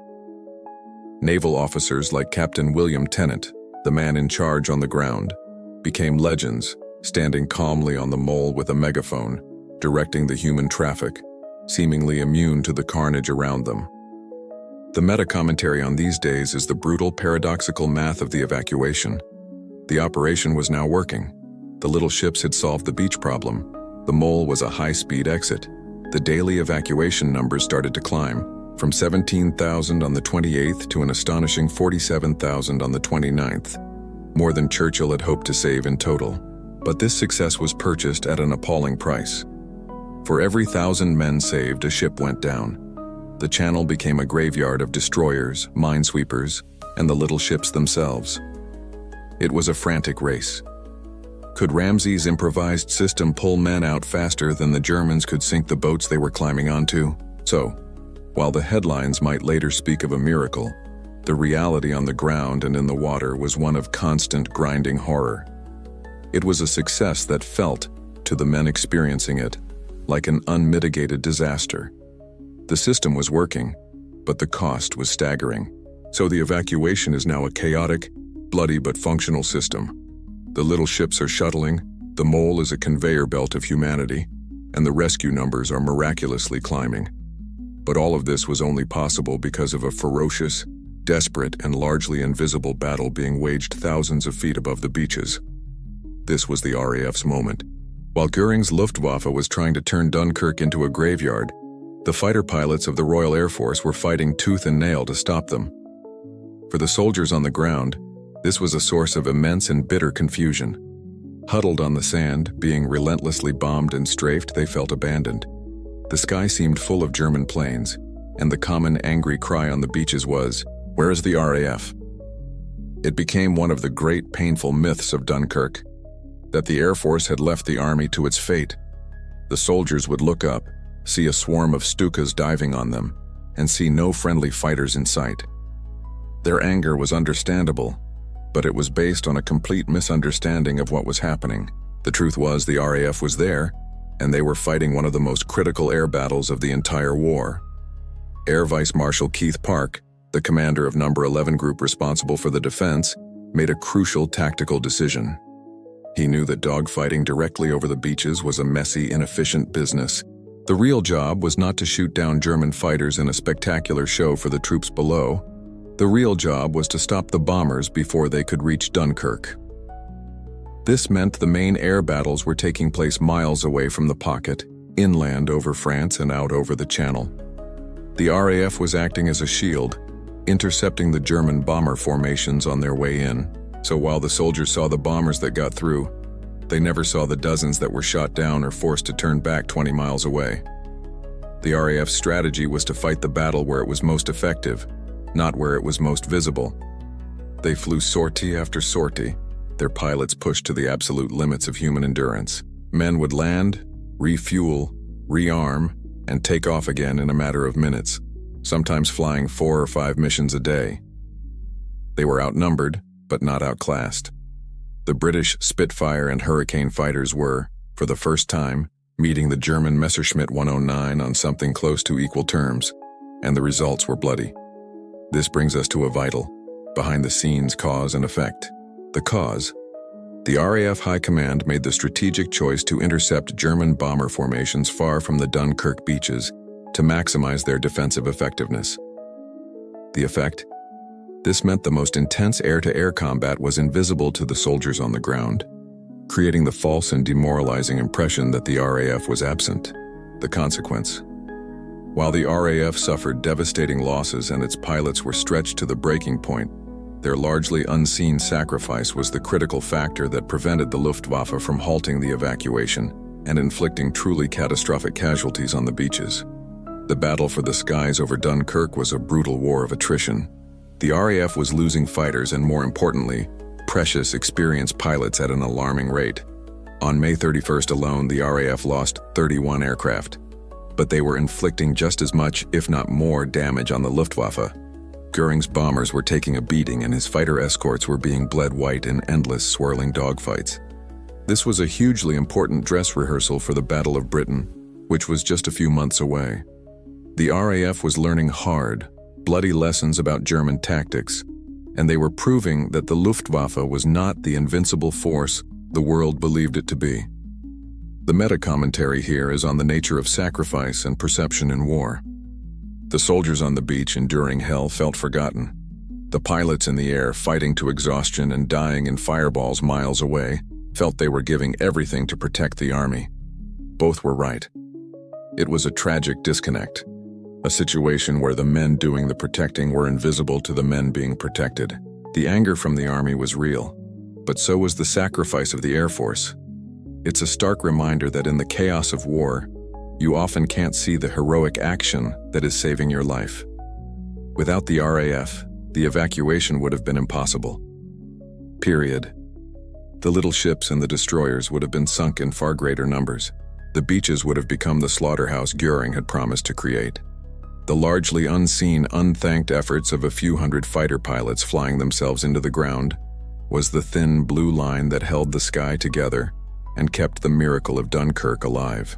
Naval officers like Captain William Tennant, the man in charge on the ground, became legends, standing calmly on the mole with a megaphone, directing the human traffic, seemingly immune to the carnage around them. The meta-commentary on these days is the brutal, paradoxical math of the evacuation. The operation was now working. The little ships had solved the beach problem. The mole was a high-speed exit. The daily evacuation numbers started to climb, from 17,000 on the 28th to an astonishing 47,000 on the 29th, more than Churchill had hoped to save in total. But this success was purchased at an appalling price. For every 1,000 men saved, a ship went down. The channel became a graveyard of destroyers, minesweepers, and the little ships themselves. It was a frantic race. Could Ramsey's improvised system pull men out faster than the Germans could sink the boats they were climbing onto? So, while the headlines might later speak of a miracle, the reality on the ground and in the water was one of constant grinding horror. It was a success that felt, to the men experiencing it, like an unmitigated disaster. The system was working, but the cost was staggering. So the evacuation is now a chaotic, bloody but functional system. The little ships are shuttling, the mole is a conveyor belt of humanity, and the rescue numbers are miraculously climbing. But all of this was only possible because of a ferocious, desperate, and largely invisible battle being waged thousands of feet above the beaches. This was the RAF's moment. While Göring's Luftwaffe was trying to turn Dunkirk into a graveyard, the fighter pilots of the Royal Air Force were fighting tooth and nail to stop them. For the soldiers on the ground, this was a source of immense and bitter confusion. Huddled on the sand, being relentlessly bombed and strafed, they felt abandoned. The sky seemed full of German planes, and the common angry cry on the beaches was, "Where is the RAF?" It became one of the great painful myths of Dunkirk, that the Air Force had left the army to its fate. The soldiers would look up, see a swarm of Stukas diving on them, and see no friendly fighters in sight. Their anger was understandable, but it was based on a complete misunderstanding of what was happening. The truth was the RAF was there, and they were fighting one of the most critical air battles of the entire war. Air Vice Marshal Keith Park, the commander of No. 11 Group responsible for the defense, made a crucial tactical decision. He knew that dogfighting directly over the beaches was a messy, inefficient business. The real job was not to shoot down German fighters in a spectacular show for the troops below. The real job was to stop the bombers before they could reach Dunkirk. This meant the main air battles were taking place miles away from the pocket, inland over France and out over the Channel. The RAF was acting as a shield, intercepting the German bomber formations on their way in. So while the soldiers saw the bombers that got through, they never saw the dozens that were shot down or forced to turn back 20 miles away. The RAF's strategy was to fight the battle where it was most effective, not where it was most visible. They flew sortie after sortie, their pilots pushed to the absolute limits of human endurance. Men would land, refuel, rearm, and take off again in a matter of minutes, sometimes flying 4 or 5 missions a day. They were outnumbered, but not outclassed. The British Spitfire and Hurricane fighters were, for the first time, meeting the German Messerschmitt 109 on something close to equal terms, and the results were bloody. This brings us to a vital, behind-the-scenes cause and effect. The cause: the RAF High Command made the strategic choice to intercept German bomber formations far from the Dunkirk beaches to maximize their defensive effectiveness. The effect? This meant the most intense air-to-air combat was invisible to the soldiers on the ground, creating the false and demoralizing impression that the RAF was absent. The consequence: while the RAF suffered devastating losses and its pilots were stretched to the breaking point, their largely unseen sacrifice was the critical factor that prevented the Luftwaffe from halting the evacuation and inflicting truly catastrophic casualties on the beaches. The battle for the skies over Dunkirk was a brutal war of attrition. The RAF was losing fighters and, more importantly, precious, experienced pilots at an alarming rate. On May 31st alone, the RAF lost 31 aircraft, but they were inflicting just as much, if not more, damage on the Luftwaffe. Goering's bombers were taking a beating and his fighter escorts were being bled white in endless, swirling dogfights. This was a hugely important dress rehearsal for the Battle of Britain, which was just a few months away. The RAF was learning hard, bloody lessons about German tactics, and they were proving that the Luftwaffe was not the invincible force the world believed it to be. The meta-commentary here is on the nature of sacrifice and perception in war. The soldiers on the beach enduring hell felt forgotten. The pilots in the air fighting to exhaustion and dying in fireballs miles away felt they were giving everything to protect the army. Both were right. It was a tragic disconnect, a situation where the men doing the protecting were invisible to the men being protected. The anger from the army was real, but so was the sacrifice of the Air Force. It's a stark reminder that in the chaos of war, you often can't see the heroic action that is saving your life. Without the RAF, the evacuation would have been impossible. Period. The little ships and the destroyers would have been sunk in far greater numbers. The beaches would have become the slaughterhouse Goering had promised to create. The largely unseen, unthanked efforts of a few hundred fighter pilots flying themselves into the ground was the thin blue line that held the sky together and kept the miracle of Dunkirk alive.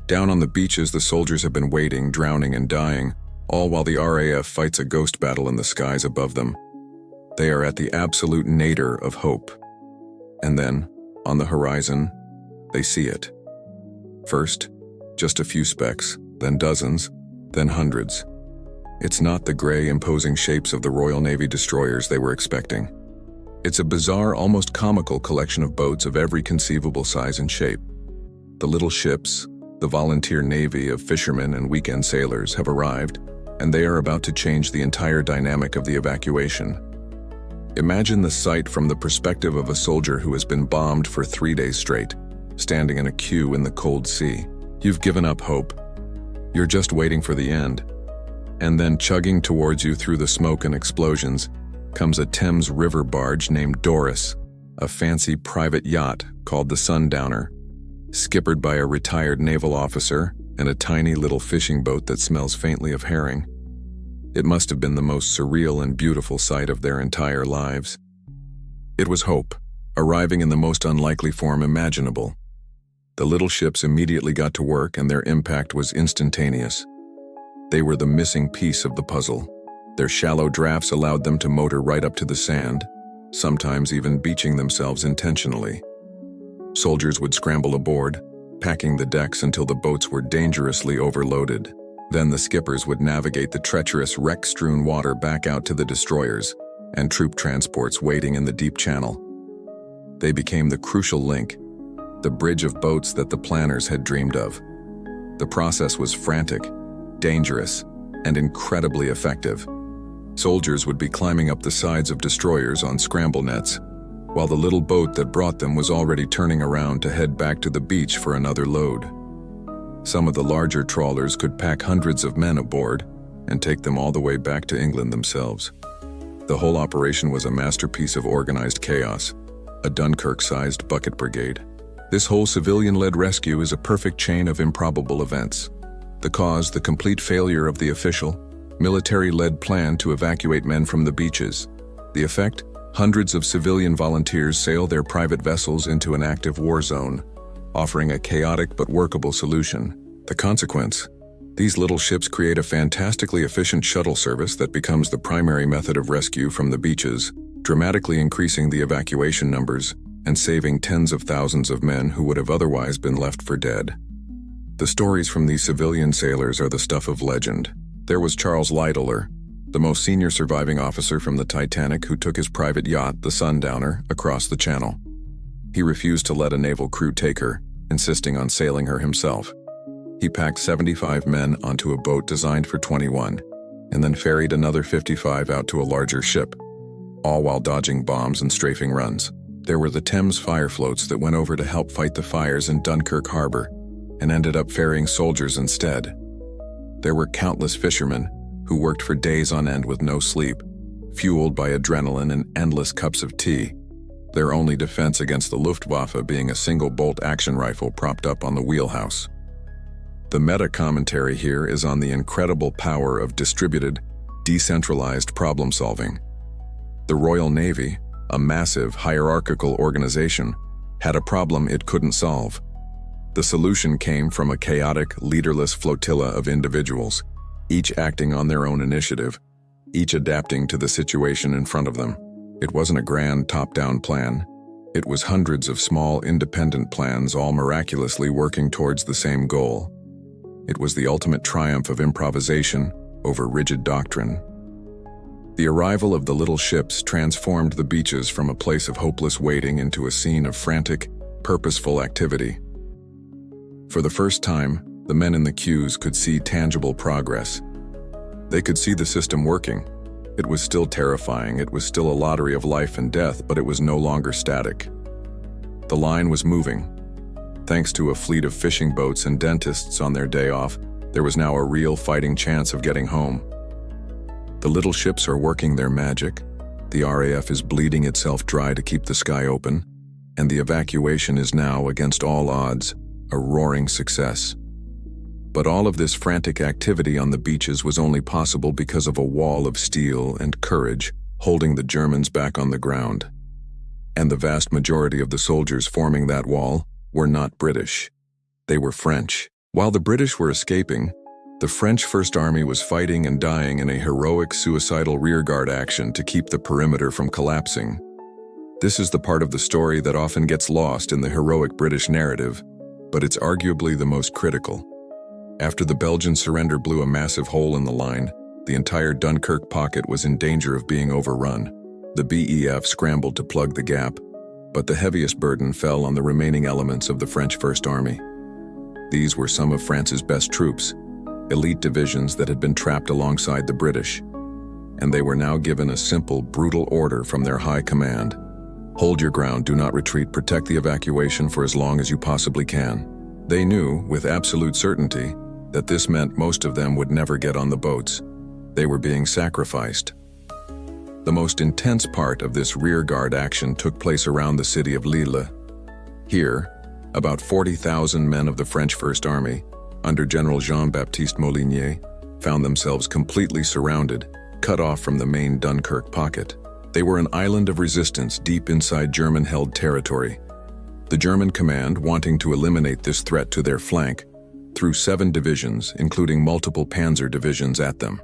Down on the beaches, the soldiers have been waiting, drowning and dying, all while the RAF fights a ghost battle in the skies above them. They are at the absolute nadir of hope. And then, on the horizon, they see it. First, just a few specks, then dozens, then hundreds. It's not the gray, imposing shapes of the Royal Navy destroyers they were expecting. It's a bizarre, almost comical collection of boats of every conceivable size and shape. The little ships, the volunteer navy of fishermen and weekend sailors, have arrived, and they are about to change the entire dynamic of the evacuation. Imagine the sight from the perspective of a soldier who has been bombed for 3 days straight, standing in a queue in the cold sea. You've given up hope. You're just waiting for the end. And then chugging towards you through the smoke and explosions comes a Thames River barge named Doris, a fancy private yacht called the Sundowner, skippered by a retired naval officer and a tiny little fishing boat that smells faintly of herring. It must have been the most surreal and beautiful sight of their entire lives. It was hope, arriving in the most unlikely form imaginable. The little ships immediately got to work, and their impact was instantaneous. They were the missing piece of the puzzle. Their shallow drafts allowed them to motor right up to the sand, sometimes even beaching themselves intentionally. Soldiers would scramble aboard, packing the decks until the boats were dangerously overloaded. Then the skippers would navigate the treacherous wreck-strewn water back out to the destroyers and troop transports waiting in the deep channel. They became the crucial link, the bridge of boats that the planners had dreamed of. The process was frantic, dangerous, and incredibly effective. Soldiers would be climbing up the sides of destroyers on scramble nets, while the little boat that brought them was already turning around to head back to the beach for another load. Some of the larger trawlers could pack hundreds of men aboard and take them all the way back to England themselves. The whole operation was a masterpiece of organized chaos, a Dunkirk-sized bucket brigade. This whole civilian-led rescue is a perfect chain of improbable events. The cause, the complete failure of the official, military-led plan to evacuate men from the beaches. The effect? Hundreds of civilian volunteers sail their private vessels into an active war zone, offering a chaotic but workable solution. The consequence? These little ships create a fantastically efficient shuttle service that becomes the primary method of rescue from the beaches, dramatically increasing the evacuation numbers and saving tens of thousands of men who would have otherwise been left for dead. The stories from these civilian sailors are the stuff of legend. There was Charles Littler, the most senior surviving officer from the Titanic, who took his private yacht, the Sundowner, across the channel. He refused to let a naval crew take her, insisting on sailing her himself. He packed 75 men onto a boat designed for 21, and then ferried another 55 out to a larger ship, all while dodging bombs and strafing runs. There were the Thames fire floats that went over to help fight the fires in Dunkirk harbor, and ended up ferrying soldiers instead. There were countless fishermen who worked for days on end with no sleep, fueled by adrenaline and endless cups of tea, their only defense against the Luftwaffe being a single-bolt action rifle propped up on the wheelhouse. The meta-commentary here is on the incredible power of distributed, decentralized problem-solving. The Royal Navy, a massive, hierarchical organization, had a problem it couldn't solve. The solution came from a chaotic, leaderless flotilla of individuals, each acting on their own initiative, each adapting to the situation in front of them. It wasn't a grand top-down plan. It was hundreds of small, independent plans all miraculously working towards the same goal. It was the ultimate triumph of improvisation over rigid doctrine. The arrival of the little ships transformed the beaches from a place of hopeless waiting into a scene of frantic, purposeful activity. For the first time, the men in the queues could see tangible progress. They could see the system working. It was still terrifying, it was still a lottery of life and death, but it was no longer static. The line was moving. Thanks to a fleet of fishing boats and dentists on their day off, there was now a real fighting chance of getting home. The little ships are working their magic, the RAF is bleeding itself dry to keep the sky open, and the evacuation is now, against all odds, a roaring success. But all of this frantic activity on the beaches was only possible because of a wall of steel and courage holding the Germans back on the ground. And the vast majority of the soldiers forming that wall were not British. They were French. While the British were escaping, the French First Army was fighting and dying in a heroic suicidal rearguard action to keep the perimeter from collapsing. This is the part of the story that often gets lost in the heroic British narrative, but it's arguably the most critical. After the Belgian surrender blew a massive hole in the line, the entire Dunkirk pocket was in danger of being overrun. The BEF scrambled to plug the gap, but the heaviest burden fell on the remaining elements of the French First Army. These were some of France's best troops, elite divisions that had been trapped alongside the British, and they were now given a simple, brutal order from their high command. Hold your ground, do not retreat, protect the evacuation for as long as you possibly can. They knew, with absolute certainty, that this meant most of them would never get on the boats. They were being sacrificed. The most intense part of this rearguard action took place around the city of Lille. Here, about 40,000 men of the French First Army, under General Jean-Baptiste Molinier, found themselves completely surrounded, cut off from the main Dunkirk pocket. They were an island of resistance deep inside German-held territory. The German command, wanting to eliminate this threat to their flank, threw 7 divisions, including multiple panzer divisions, at them.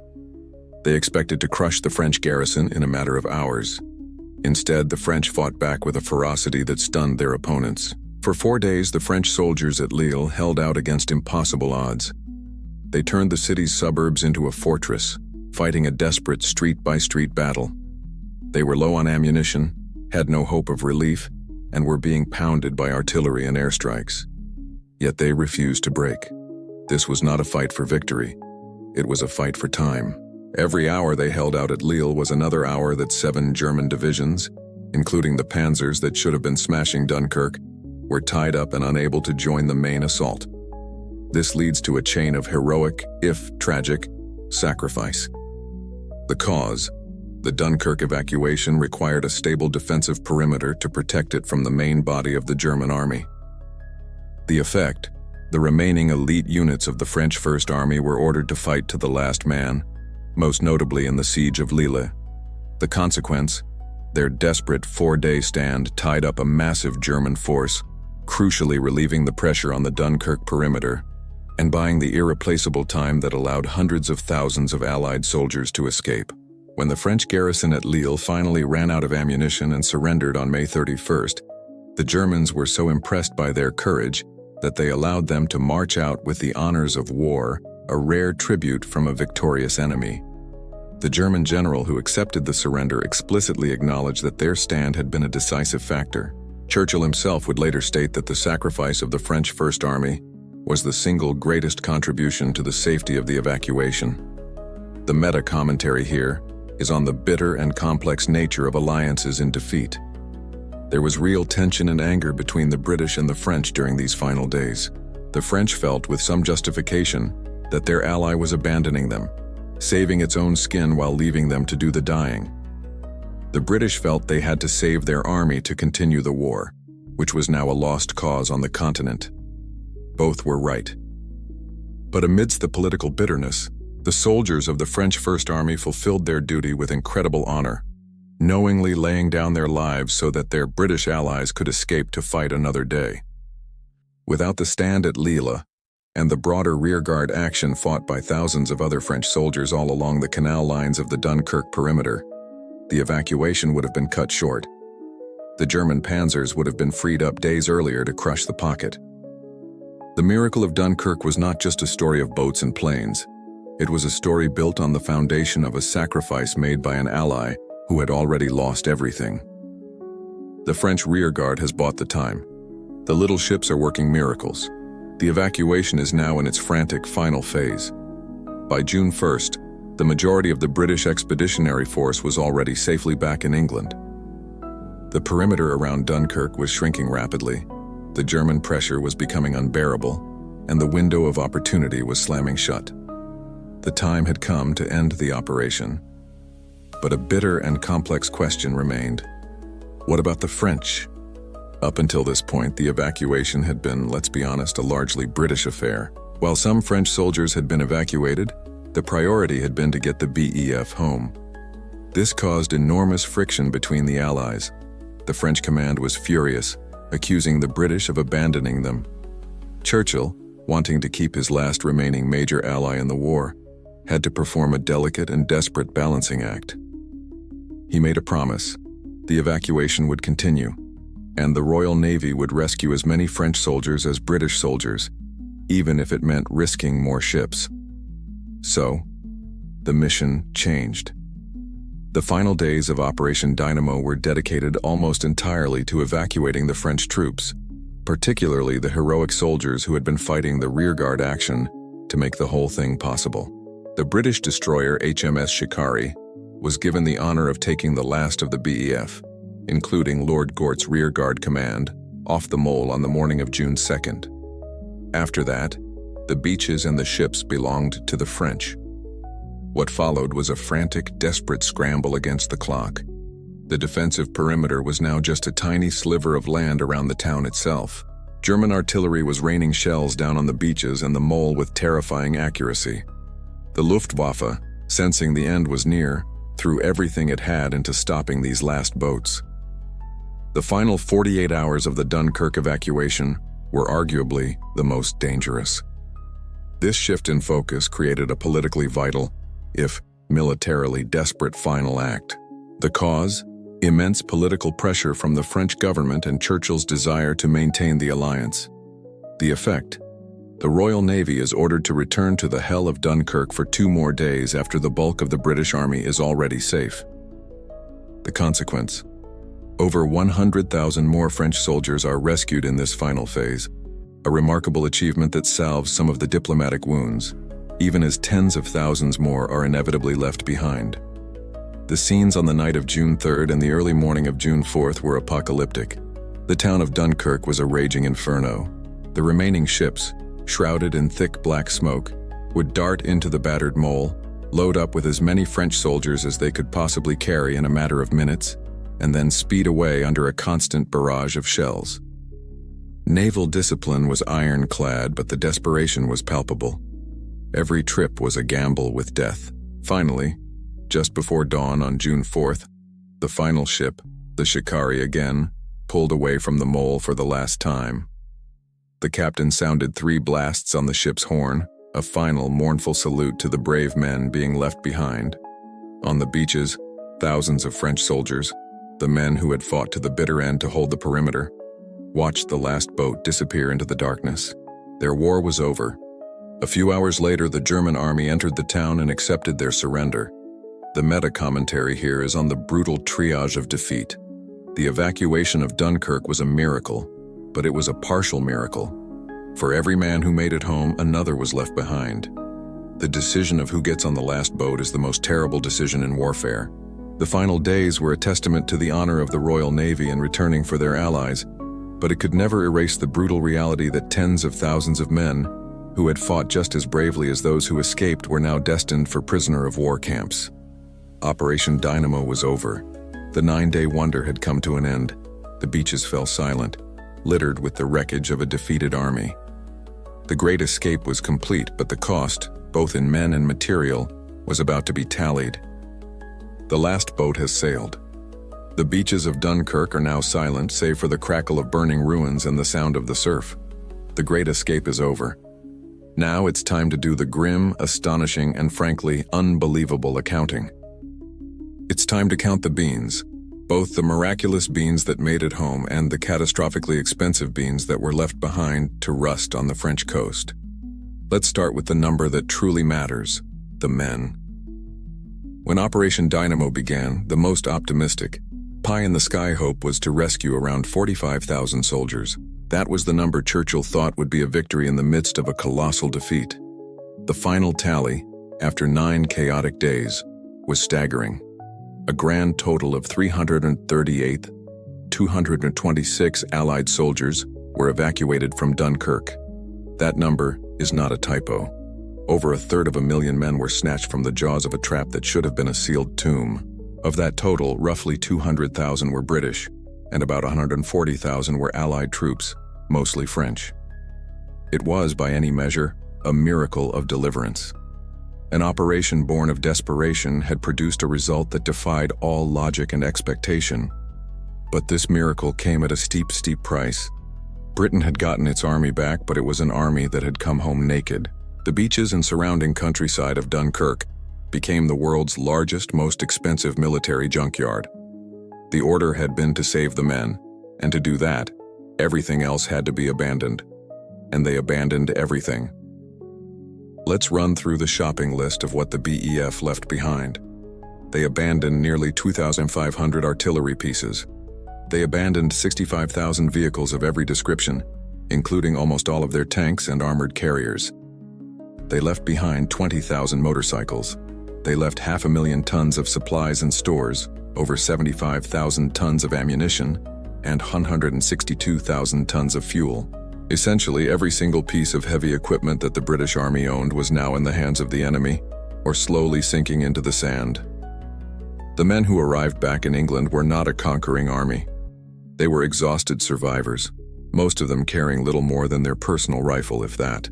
They expected to crush the French garrison in a matter of hours. Instead, the French fought back with a ferocity that stunned their opponents. For 4 days, the French soldiers at Lille held out against impossible odds. They turned the city's suburbs into a fortress, fighting a desperate street-by-street battle. They were low on ammunition, had no hope of relief, and were being pounded by artillery and airstrikes. Yet they refused to break. This was not a fight for victory. It was a fight for time. Every hour they held out at Lille was another hour that 7 German divisions, including the panzers that should have been smashing Dunkirk, were tied up and unable to join the main assault. This leads to a chain of heroic, if tragic, sacrifice. The cause: the Dunkirk evacuation required a stable defensive perimeter to protect it from the main body of the German army. The effect: the remaining elite units of the French First Army were ordered to fight to the last man, most notably in the siege of Lille. The consequence: their desperate 4-day stand tied up a massive German force, crucially relieving the pressure on the Dunkirk perimeter and buying the irreplaceable time that allowed hundreds of thousands of Allied soldiers to escape. When the French garrison at Lille finally ran out of ammunition and surrendered on May 31st, the Germans were so impressed by their courage that they allowed them to march out with the honors of war, a rare tribute from a victorious enemy. The German general who accepted the surrender explicitly acknowledged that their stand had been a decisive factor. Churchill himself would later state that the sacrifice of the French First Army was the single greatest contribution to the safety of the evacuation. The meta-commentary here is on the bitter and complex nature of alliances in defeat. There was real tension and anger between the British and the French during these final days. The French felt, with some justification, that their ally was abandoning them, saving its own skin while leaving them to do the dying. The British felt they had to save their army to continue the war, which was now a lost cause on the continent. Both were right. But amidst the political bitterness, the soldiers of the French First Army fulfilled their duty with incredible honor, knowingly laying down their lives so that their British allies could escape to fight another day. Without the stand at Lille, and the broader rearguard action fought by thousands of other French soldiers all along the canal lines of the Dunkirk perimeter, the evacuation would have been cut short. The German panzers would have been freed up days earlier to crush the pocket. The miracle of Dunkirk was not just a story of boats and planes. It was a story built on the foundation of a sacrifice made by an ally who had already lost everything. The French rearguard has bought the time. The little ships are working miracles. The evacuation is now in its frantic final phase. By June 1st, the majority of the British expeditionary force was already safely back in England. The perimeter around Dunkirk was shrinking rapidly. The German pressure was becoming unbearable, and the window of opportunity was slamming shut. The time had come to end the operation. But a bitter and complex question remained. What about the French? Up until this point, the evacuation had been, let's be honest, a largely British affair. While some French soldiers had been evacuated, the priority had been to get the BEF home. This caused enormous friction between the Allies. The French command was furious, accusing the British of abandoning them. Churchill, wanting to keep his last remaining major ally in the war, had to perform a delicate and desperate balancing act. He made a promise: the evacuation would continue, and the Royal Navy would rescue as many French soldiers as British soldiers, even if it meant risking more ships. So, the mission changed. The final days of Operation Dynamo were dedicated almost entirely to evacuating the French troops, particularly the heroic soldiers who had been fighting the rearguard action to make the whole thing possible. The British destroyer HMS Shikari was given the honor of taking the last of the BEF, including Lord Gort's rearguard command, off the mole on the morning of June 2nd. After that, the beaches and the ships belonged to the French. What followed was a frantic, desperate scramble against the clock. The defensive perimeter was now just a tiny sliver of land around the town itself. German artillery was raining shells down on the beaches and the mole with terrifying accuracy. The Luftwaffe, sensing the end was near, threw everything it had into stopping these last boats. The final 48 hours of the Dunkirk evacuation were arguably the most dangerous. This shift in focus created a politically vital, if militarily desperate final act. The cause? Immense political pressure from the French government and Churchill's desire to maintain the alliance. The effect? The Royal Navy is ordered to return to the hell of Dunkirk for 2 more days after the bulk of the British Army is already safe. The consequence? Over 100,000 more French soldiers are rescued in this final phase, a remarkable achievement that salves some of the diplomatic wounds, even as tens of thousands more are inevitably left behind. The scenes on the night of June 3rd and the early morning of June 4th were apocalyptic. The town of Dunkirk was a raging inferno. The remaining ships, shrouded in thick black smoke, would dart into the battered mole, load up with as many French soldiers as they could possibly carry in a matter of minutes, and then speed away under a constant barrage of shells. Naval discipline was ironclad, but the desperation was palpable. Every trip was a gamble with death. Finally, just before dawn on June 4th, the final ship, the Shikari again, pulled away from the mole for the last time. The captain sounded 3 blasts on the ship's horn, a final mournful salute to the brave men being left behind. On the beaches, thousands of French soldiers, the men who had fought to the bitter end to hold the perimeter, watched the last boat disappear into the darkness. Their war was over. A few hours later, the German army entered the town and accepted their surrender. The meta-commentary here is on the brutal triage of defeat. The evacuation of Dunkirk was a miracle, but it was a partial miracle. For every man who made it home, another was left behind. The decision of who gets on the last boat is the most terrible decision in warfare. The final days were a testament to the honor of the Royal Navy in returning for their allies, but it could never erase the brutal reality that tens of thousands of men, who had fought just as bravely as those who escaped, were now destined for prisoner of war camps. Operation Dynamo was over. The 9-day wonder had come to an end. The beaches fell silent, littered with the wreckage of a defeated army. The great escape was complete, but the cost, both in men and material, was about to be tallied. The last boat has sailed. The beaches of Dunkirk are now silent, save for the crackle of burning ruins and the sound of the surf. The great escape is over. Now it's time to do the grim, astonishing, and frankly unbelievable accounting. It's time to count the beans, both the miraculous beans that made it home and the catastrophically expensive beans that were left behind to rust on the French coast. Let's start with the number that truly matters, the men. When Operation Dynamo began, the most optimistic, pie-in-the-sky hope was to rescue around 45,000 soldiers. That was the number Churchill thought would be a victory in the midst of a colossal defeat. The final tally, after 9 chaotic days, was staggering. A grand total of 338,226 Allied soldiers were evacuated from Dunkirk. That number is not a typo. Over 1/3 men were snatched from the jaws of a trap that should have been a sealed tomb. Of that total, roughly 200,000 were British, and about 140,000 were Allied troops, mostly French. It was, by any measure, a miracle of deliverance. An operation born of desperation had produced a result that defied all logic and expectation. But this miracle came at a steep price. Britain had gotten its army back, but it was an army that had come home naked. The beaches and surrounding countryside of Dunkirk became the world's largest, most expensive military junkyard. The order had been to save the men, and to do that, everything else had to be abandoned. And they abandoned everything. Let's run through the shopping list of what the BEF left behind. They abandoned nearly 2,500 artillery pieces. They abandoned 65,000 vehicles of every description, including almost all of their tanks and armored carriers. They left behind 20,000 motorcycles. They left 500,000 tons of supplies and stores, over 75,000 tons of ammunition, and 162,000 tons of fuel. Essentially, every single piece of heavy equipment that the British Army owned was now in the hands of the enemy, or slowly sinking into the sand. The men who arrived back in England were not a conquering army. They were exhausted survivors, most of them carrying little more than their personal rifle, if that.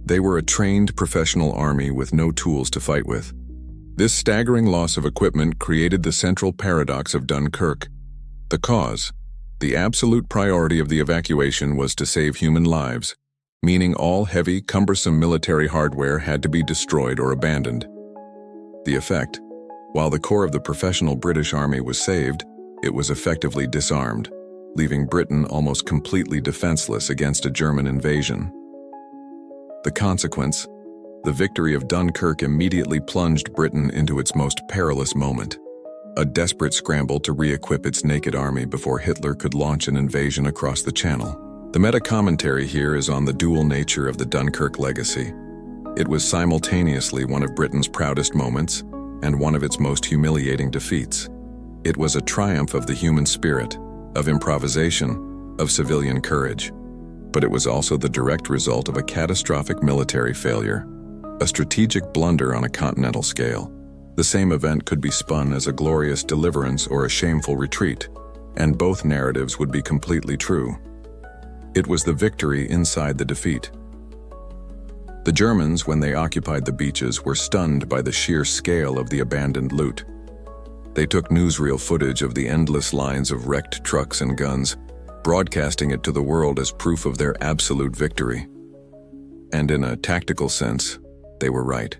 They were a trained professional army with no tools to fight with. This staggering loss of equipment created the central paradox of Dunkirk. The cause, the absolute priority of the evacuation was to save human lives, meaning all heavy, cumbersome military hardware had to be destroyed or abandoned. The effect, while the core of the professional British Army was saved, it was effectively disarmed, leaving Britain almost completely defenseless against a German invasion. The consequence, the victory of Dunkirk immediately plunged Britain into its most perilous moment, a desperate scramble to re-equip its naked army before Hitler could launch an invasion across the Channel. The meta-commentary here is on the dual nature of the Dunkirk legacy. It was simultaneously one of Britain's proudest moments and one of its most humiliating defeats. It was a triumph of the human spirit, of improvisation, of civilian courage. But it was also the direct result of a catastrophic military failure, a strategic blunder on a continental scale. The same event could be spun as a glorious deliverance or a shameful retreat, and both narratives would be completely true. It was the victory inside the defeat. The Germans, when they occupied the beaches, were stunned by the sheer scale of the abandoned loot. They took newsreel footage of the endless lines of wrecked trucks and guns, broadcasting it to the world as proof of their absolute victory. And in a tactical sense, they were right.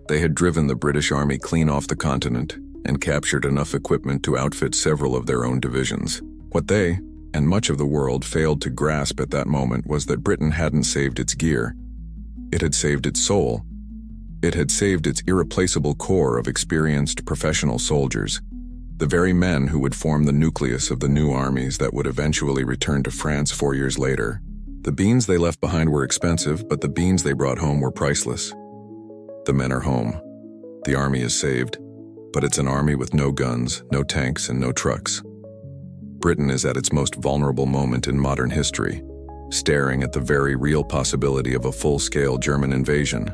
They had driven the British Army clean off the continent and captured enough equipment to outfit several of their own divisions. What they, and much of the world, failed to grasp at that moment was that Britain hadn't saved its gear. It had saved its soul. It had saved its irreplaceable core of experienced professional soldiers, the very men who would form the nucleus of the new armies that would eventually return to France 4 years later. The beans they left behind were expensive, but the beans they brought home were priceless. The men are home. The army is saved, but it's an army with no guns, no tanks, and no trucks. Britain is at its most vulnerable moment in modern history, staring at the very real possibility of a full-scale German invasion.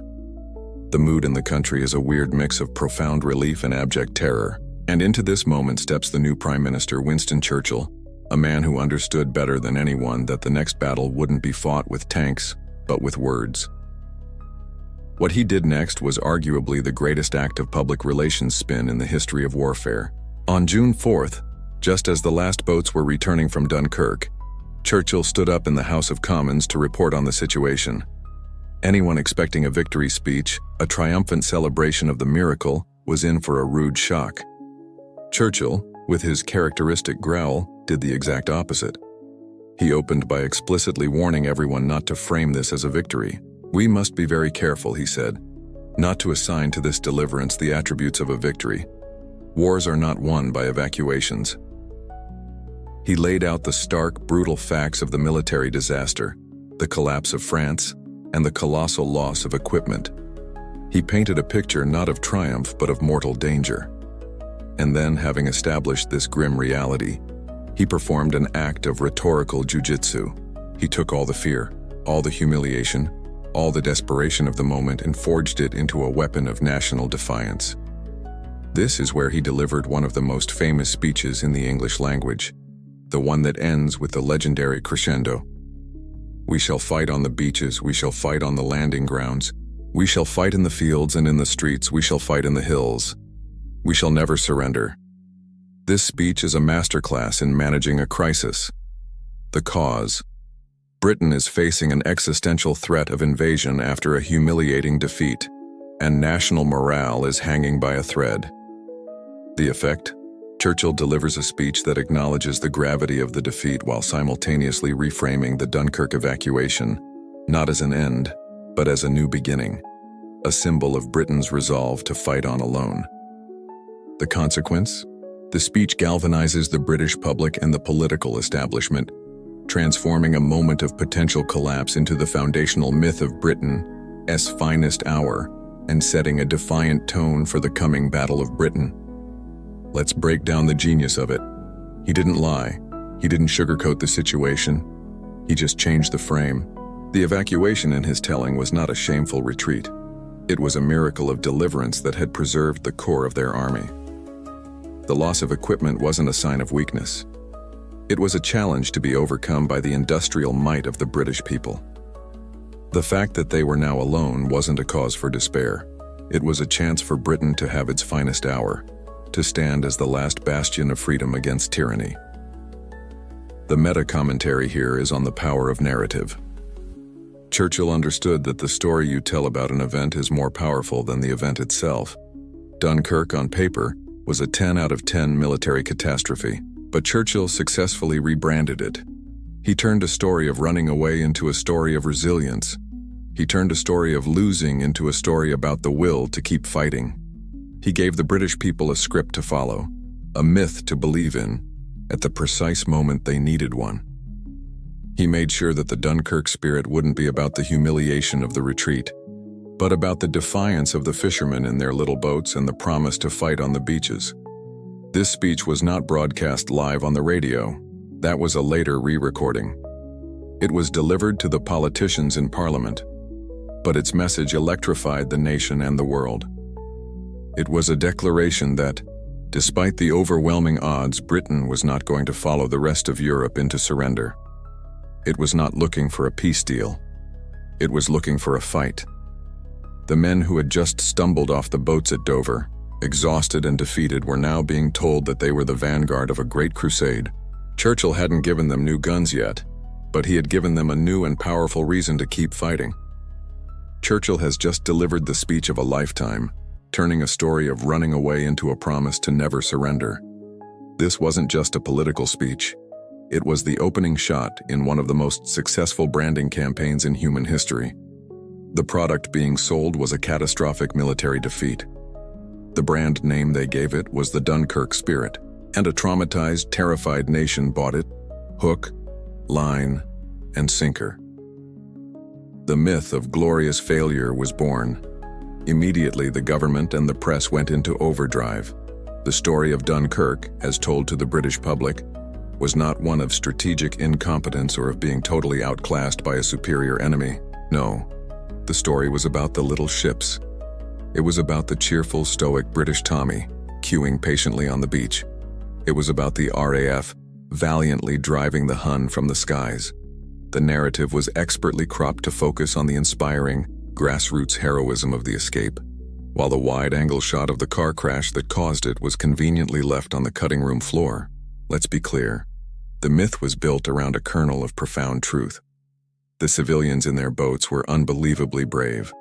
The mood in the country is a weird mix of profound relief and abject terror, and into this moment steps the new Prime Minister Winston Churchill, a man who understood better than anyone that the next battle wouldn't be fought with tanks, but with words. What he did next was arguably the greatest act of public relations spin in the history of warfare. On June 4th, just as the last boats were returning from Dunkirk, Churchill stood up in the House of Commons to report on the situation. Anyone expecting a victory speech, a triumphant celebration of the miracle, was in for a rude shock. Churchill, with his characteristic growl, did the exact opposite. He opened by explicitly warning everyone not to frame this as a victory. "We must be very careful," he said, "not to assign to this deliverance the attributes of a victory. Wars are not won by evacuations." He laid out the stark, brutal facts of the military disaster, the collapse of France, and the colossal loss of equipment. He painted a picture not of triumph but of mortal danger. And then, having established this grim reality, he performed an act of rhetorical jujitsu. He took all the fear, all the humiliation, all the desperation of the moment and forged it into a weapon of national defiance. This is where he delivered one of the most famous speeches in the English language, the one that ends with the legendary crescendo. "We shall fight on the beaches, we shall fight on the landing grounds, we shall fight in the fields and in the streets, we shall fight in the hills. We shall never surrender." This speech is a masterclass in managing a crisis. The cause: Britain is facing an existential threat of invasion after a humiliating defeat, and national morale is hanging by a thread. The effect? Churchill delivers a speech that acknowledges the gravity of the defeat while simultaneously reframing the Dunkirk evacuation, not as an end, but as a new beginning, a symbol of Britain's resolve to fight on alone. The consequence? The speech galvanizes the British public and the political establishment, transforming a moment of potential collapse into the foundational myth of Britain's finest hour and setting a defiant tone for the coming Battle of Britain. Let's break down the genius of it. He didn't lie. He didn't sugarcoat the situation. He just changed the frame. The evacuation in his telling was not a shameful retreat. It was a miracle of deliverance that had preserved the core of their army. The loss of equipment wasn't a sign of weakness. It was a challenge to be overcome by the industrial might of the British people. The fact that they were now alone wasn't a cause for despair. It was a chance for Britain to have its finest hour, to stand as the last bastion of freedom against tyranny. The meta-commentary here is on the power of narrative. Churchill understood that the story you tell about an event is more powerful than the event itself. Dunkirk, on paper, was a 10 out of 10 military catastrophe, but Churchill successfully rebranded it. He turned a story of running away into a story of resilience. He turned a story of losing into a story about the will to keep fighting. He gave the British people a script to follow, a myth to believe in, at the precise moment they needed one. He made sure that the Dunkirk spirit wouldn't be about the humiliation of the retreat, but about the defiance of the fishermen in their little boats and the promise to fight on the beaches. This speech was not broadcast live on the radio. That was a later re-recording. It was delivered to the politicians in Parliament, but its message electrified the nation and the world. It was a declaration that, despite the overwhelming odds, Britain was not going to follow the rest of Europe into surrender. It was not looking for a peace deal. It was looking for a fight. The men who had just stumbled off the boats at Dover, exhausted and defeated, were now being told that they were the vanguard of a great crusade. Churchill hadn't given them new guns yet, but he had given them a new and powerful reason to keep fighting. Churchill has just delivered the speech of a lifetime, turning a story of running away into a promise to never surrender. This wasn't just a political speech. It was the opening shot in one of the most successful branding campaigns in human history. The product being sold was a catastrophic military defeat. The brand name they gave it was the Dunkirk spirit, and a traumatized, terrified nation bought it, hook, line, and sinker. The myth of glorious failure was born. Immediately, the government and the press went into overdrive. The story of Dunkirk, as told to the British public, was not one of strategic incompetence or of being totally outclassed by a superior enemy. No, the story was about the little ships. It was about the cheerful, stoic British Tommy, queuing patiently on the beach. It was about the RAF, valiantly driving the Hun from the skies. The narrative was expertly cropped to focus on the inspiring, grassroots heroism of the escape, while the wide-angle shot of the car crash that caused it was conveniently left on the cutting room floor. Let's be clear. The myth was built around a kernel of profound truth. The civilians in their boats were unbelievably brave.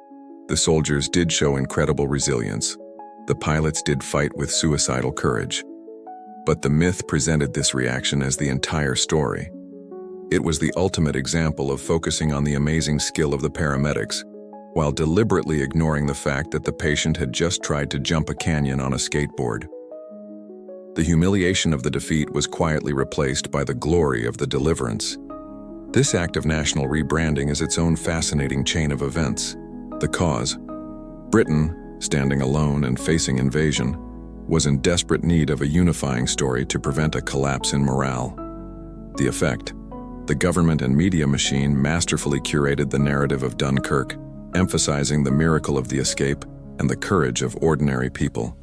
The soldiers did show incredible resilience. The pilots did fight with suicidal courage. But the myth presented this reaction as the entire story. It was the ultimate example of focusing on the amazing skill of the paramedics, while deliberately ignoring the fact that the patient had just tried to jump a canyon on a skateboard. The humiliation of the defeat was quietly replaced by the glory of the deliverance. This act of national rebranding is its own fascinating chain of events. The cause: Britain, standing alone and facing invasion, was in desperate need of a unifying story to prevent a collapse in morale. The effect: the government and media machine masterfully curated the narrative of Dunkirk, emphasizing the miracle of the escape and the courage of ordinary people.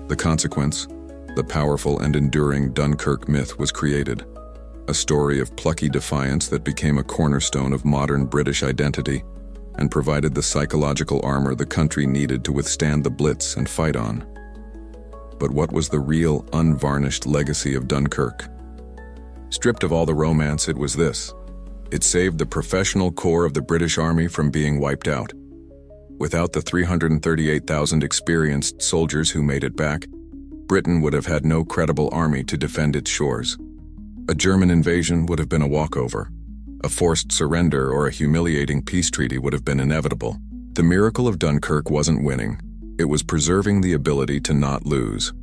The consequence: the powerful and enduring Dunkirk myth was created, a story of plucky defiance that became a cornerstone of modern British identity and provided the psychological armor the country needed to withstand the Blitz and fight on. But what was the real, unvarnished legacy of Dunkirk? Stripped of all the romance, it was this: it saved the professional core of the British Army from being wiped out. Without the 338,000 experienced soldiers who made it back, Britain would have had no credible army to defend its shores. A German invasion would have been a walkover. A forced surrender or a humiliating peace treaty would have been inevitable. The miracle of Dunkirk wasn't winning. It was preserving the ability to not lose.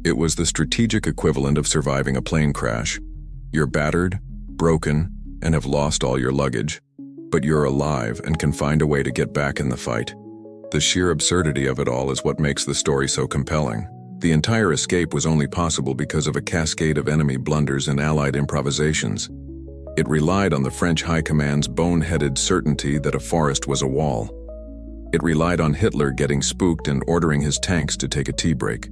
It was the strategic equivalent of surviving a plane crash. You're battered, broken, and have lost all your luggage, but you're alive and can find a way to get back in the fight. The sheer absurdity of it all is what makes the story so compelling. The entire escape was only possible because of a cascade of enemy blunders and Allied improvisations. It relied on the French High Command's boneheaded certainty that a forest was a wall. It relied on Hitler getting spooked and ordering his tanks to take a tea break.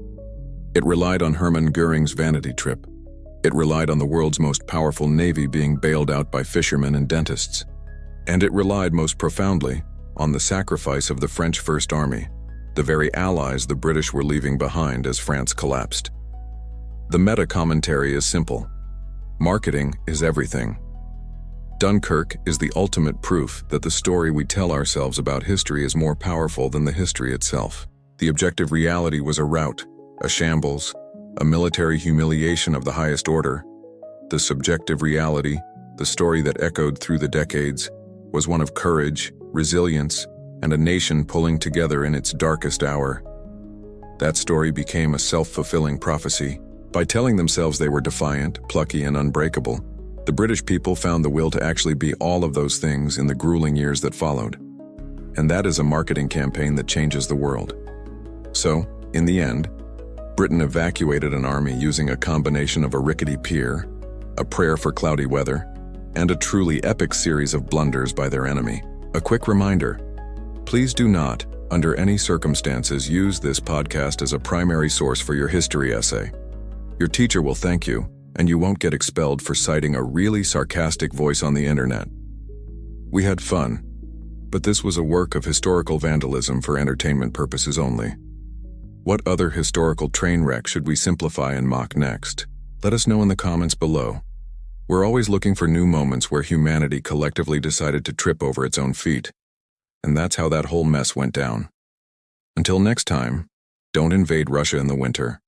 It relied on Hermann Göring's vanity trip. It relied on the world's most powerful navy being bailed out by fishermen and dentists. And it relied most profoundly on the sacrifice of the French First Army, the very allies the British were leaving behind as France collapsed. The meta-commentary is simple. Marketing is everything. Dunkirk is the ultimate proof that the story we tell ourselves about history is more powerful than the history itself. The objective reality was a rout, a shambles, a military humiliation of the highest order. The subjective reality, the story that echoed through the decades, was one of courage, resilience, and a nation pulling together in its darkest hour. That story became a self-fulfilling prophecy. By telling themselves they were defiant, plucky, and unbreakable, the British people found the will to actually be all of those things in the grueling years that followed. And that is a marketing campaign that changes the world. So, in the end, Britain evacuated an army using a combination of a rickety pier, a prayer for cloudy weather, and a truly epic series of blunders by their enemy. A quick reminder, please do not, under any circumstances, use this podcast as a primary source for your history essay. Your teacher will thank you, and you won't get expelled for citing a really sarcastic voice on the internet. We had fun, but this was a work of historical vandalism for entertainment purposes only. What other historical train wreck should we simplify and mock next? Let us know in the comments below. We're always looking for new moments where humanity collectively decided to trip over its own feet. And that's how that whole mess went down. Until next time, don't invade Russia in the winter.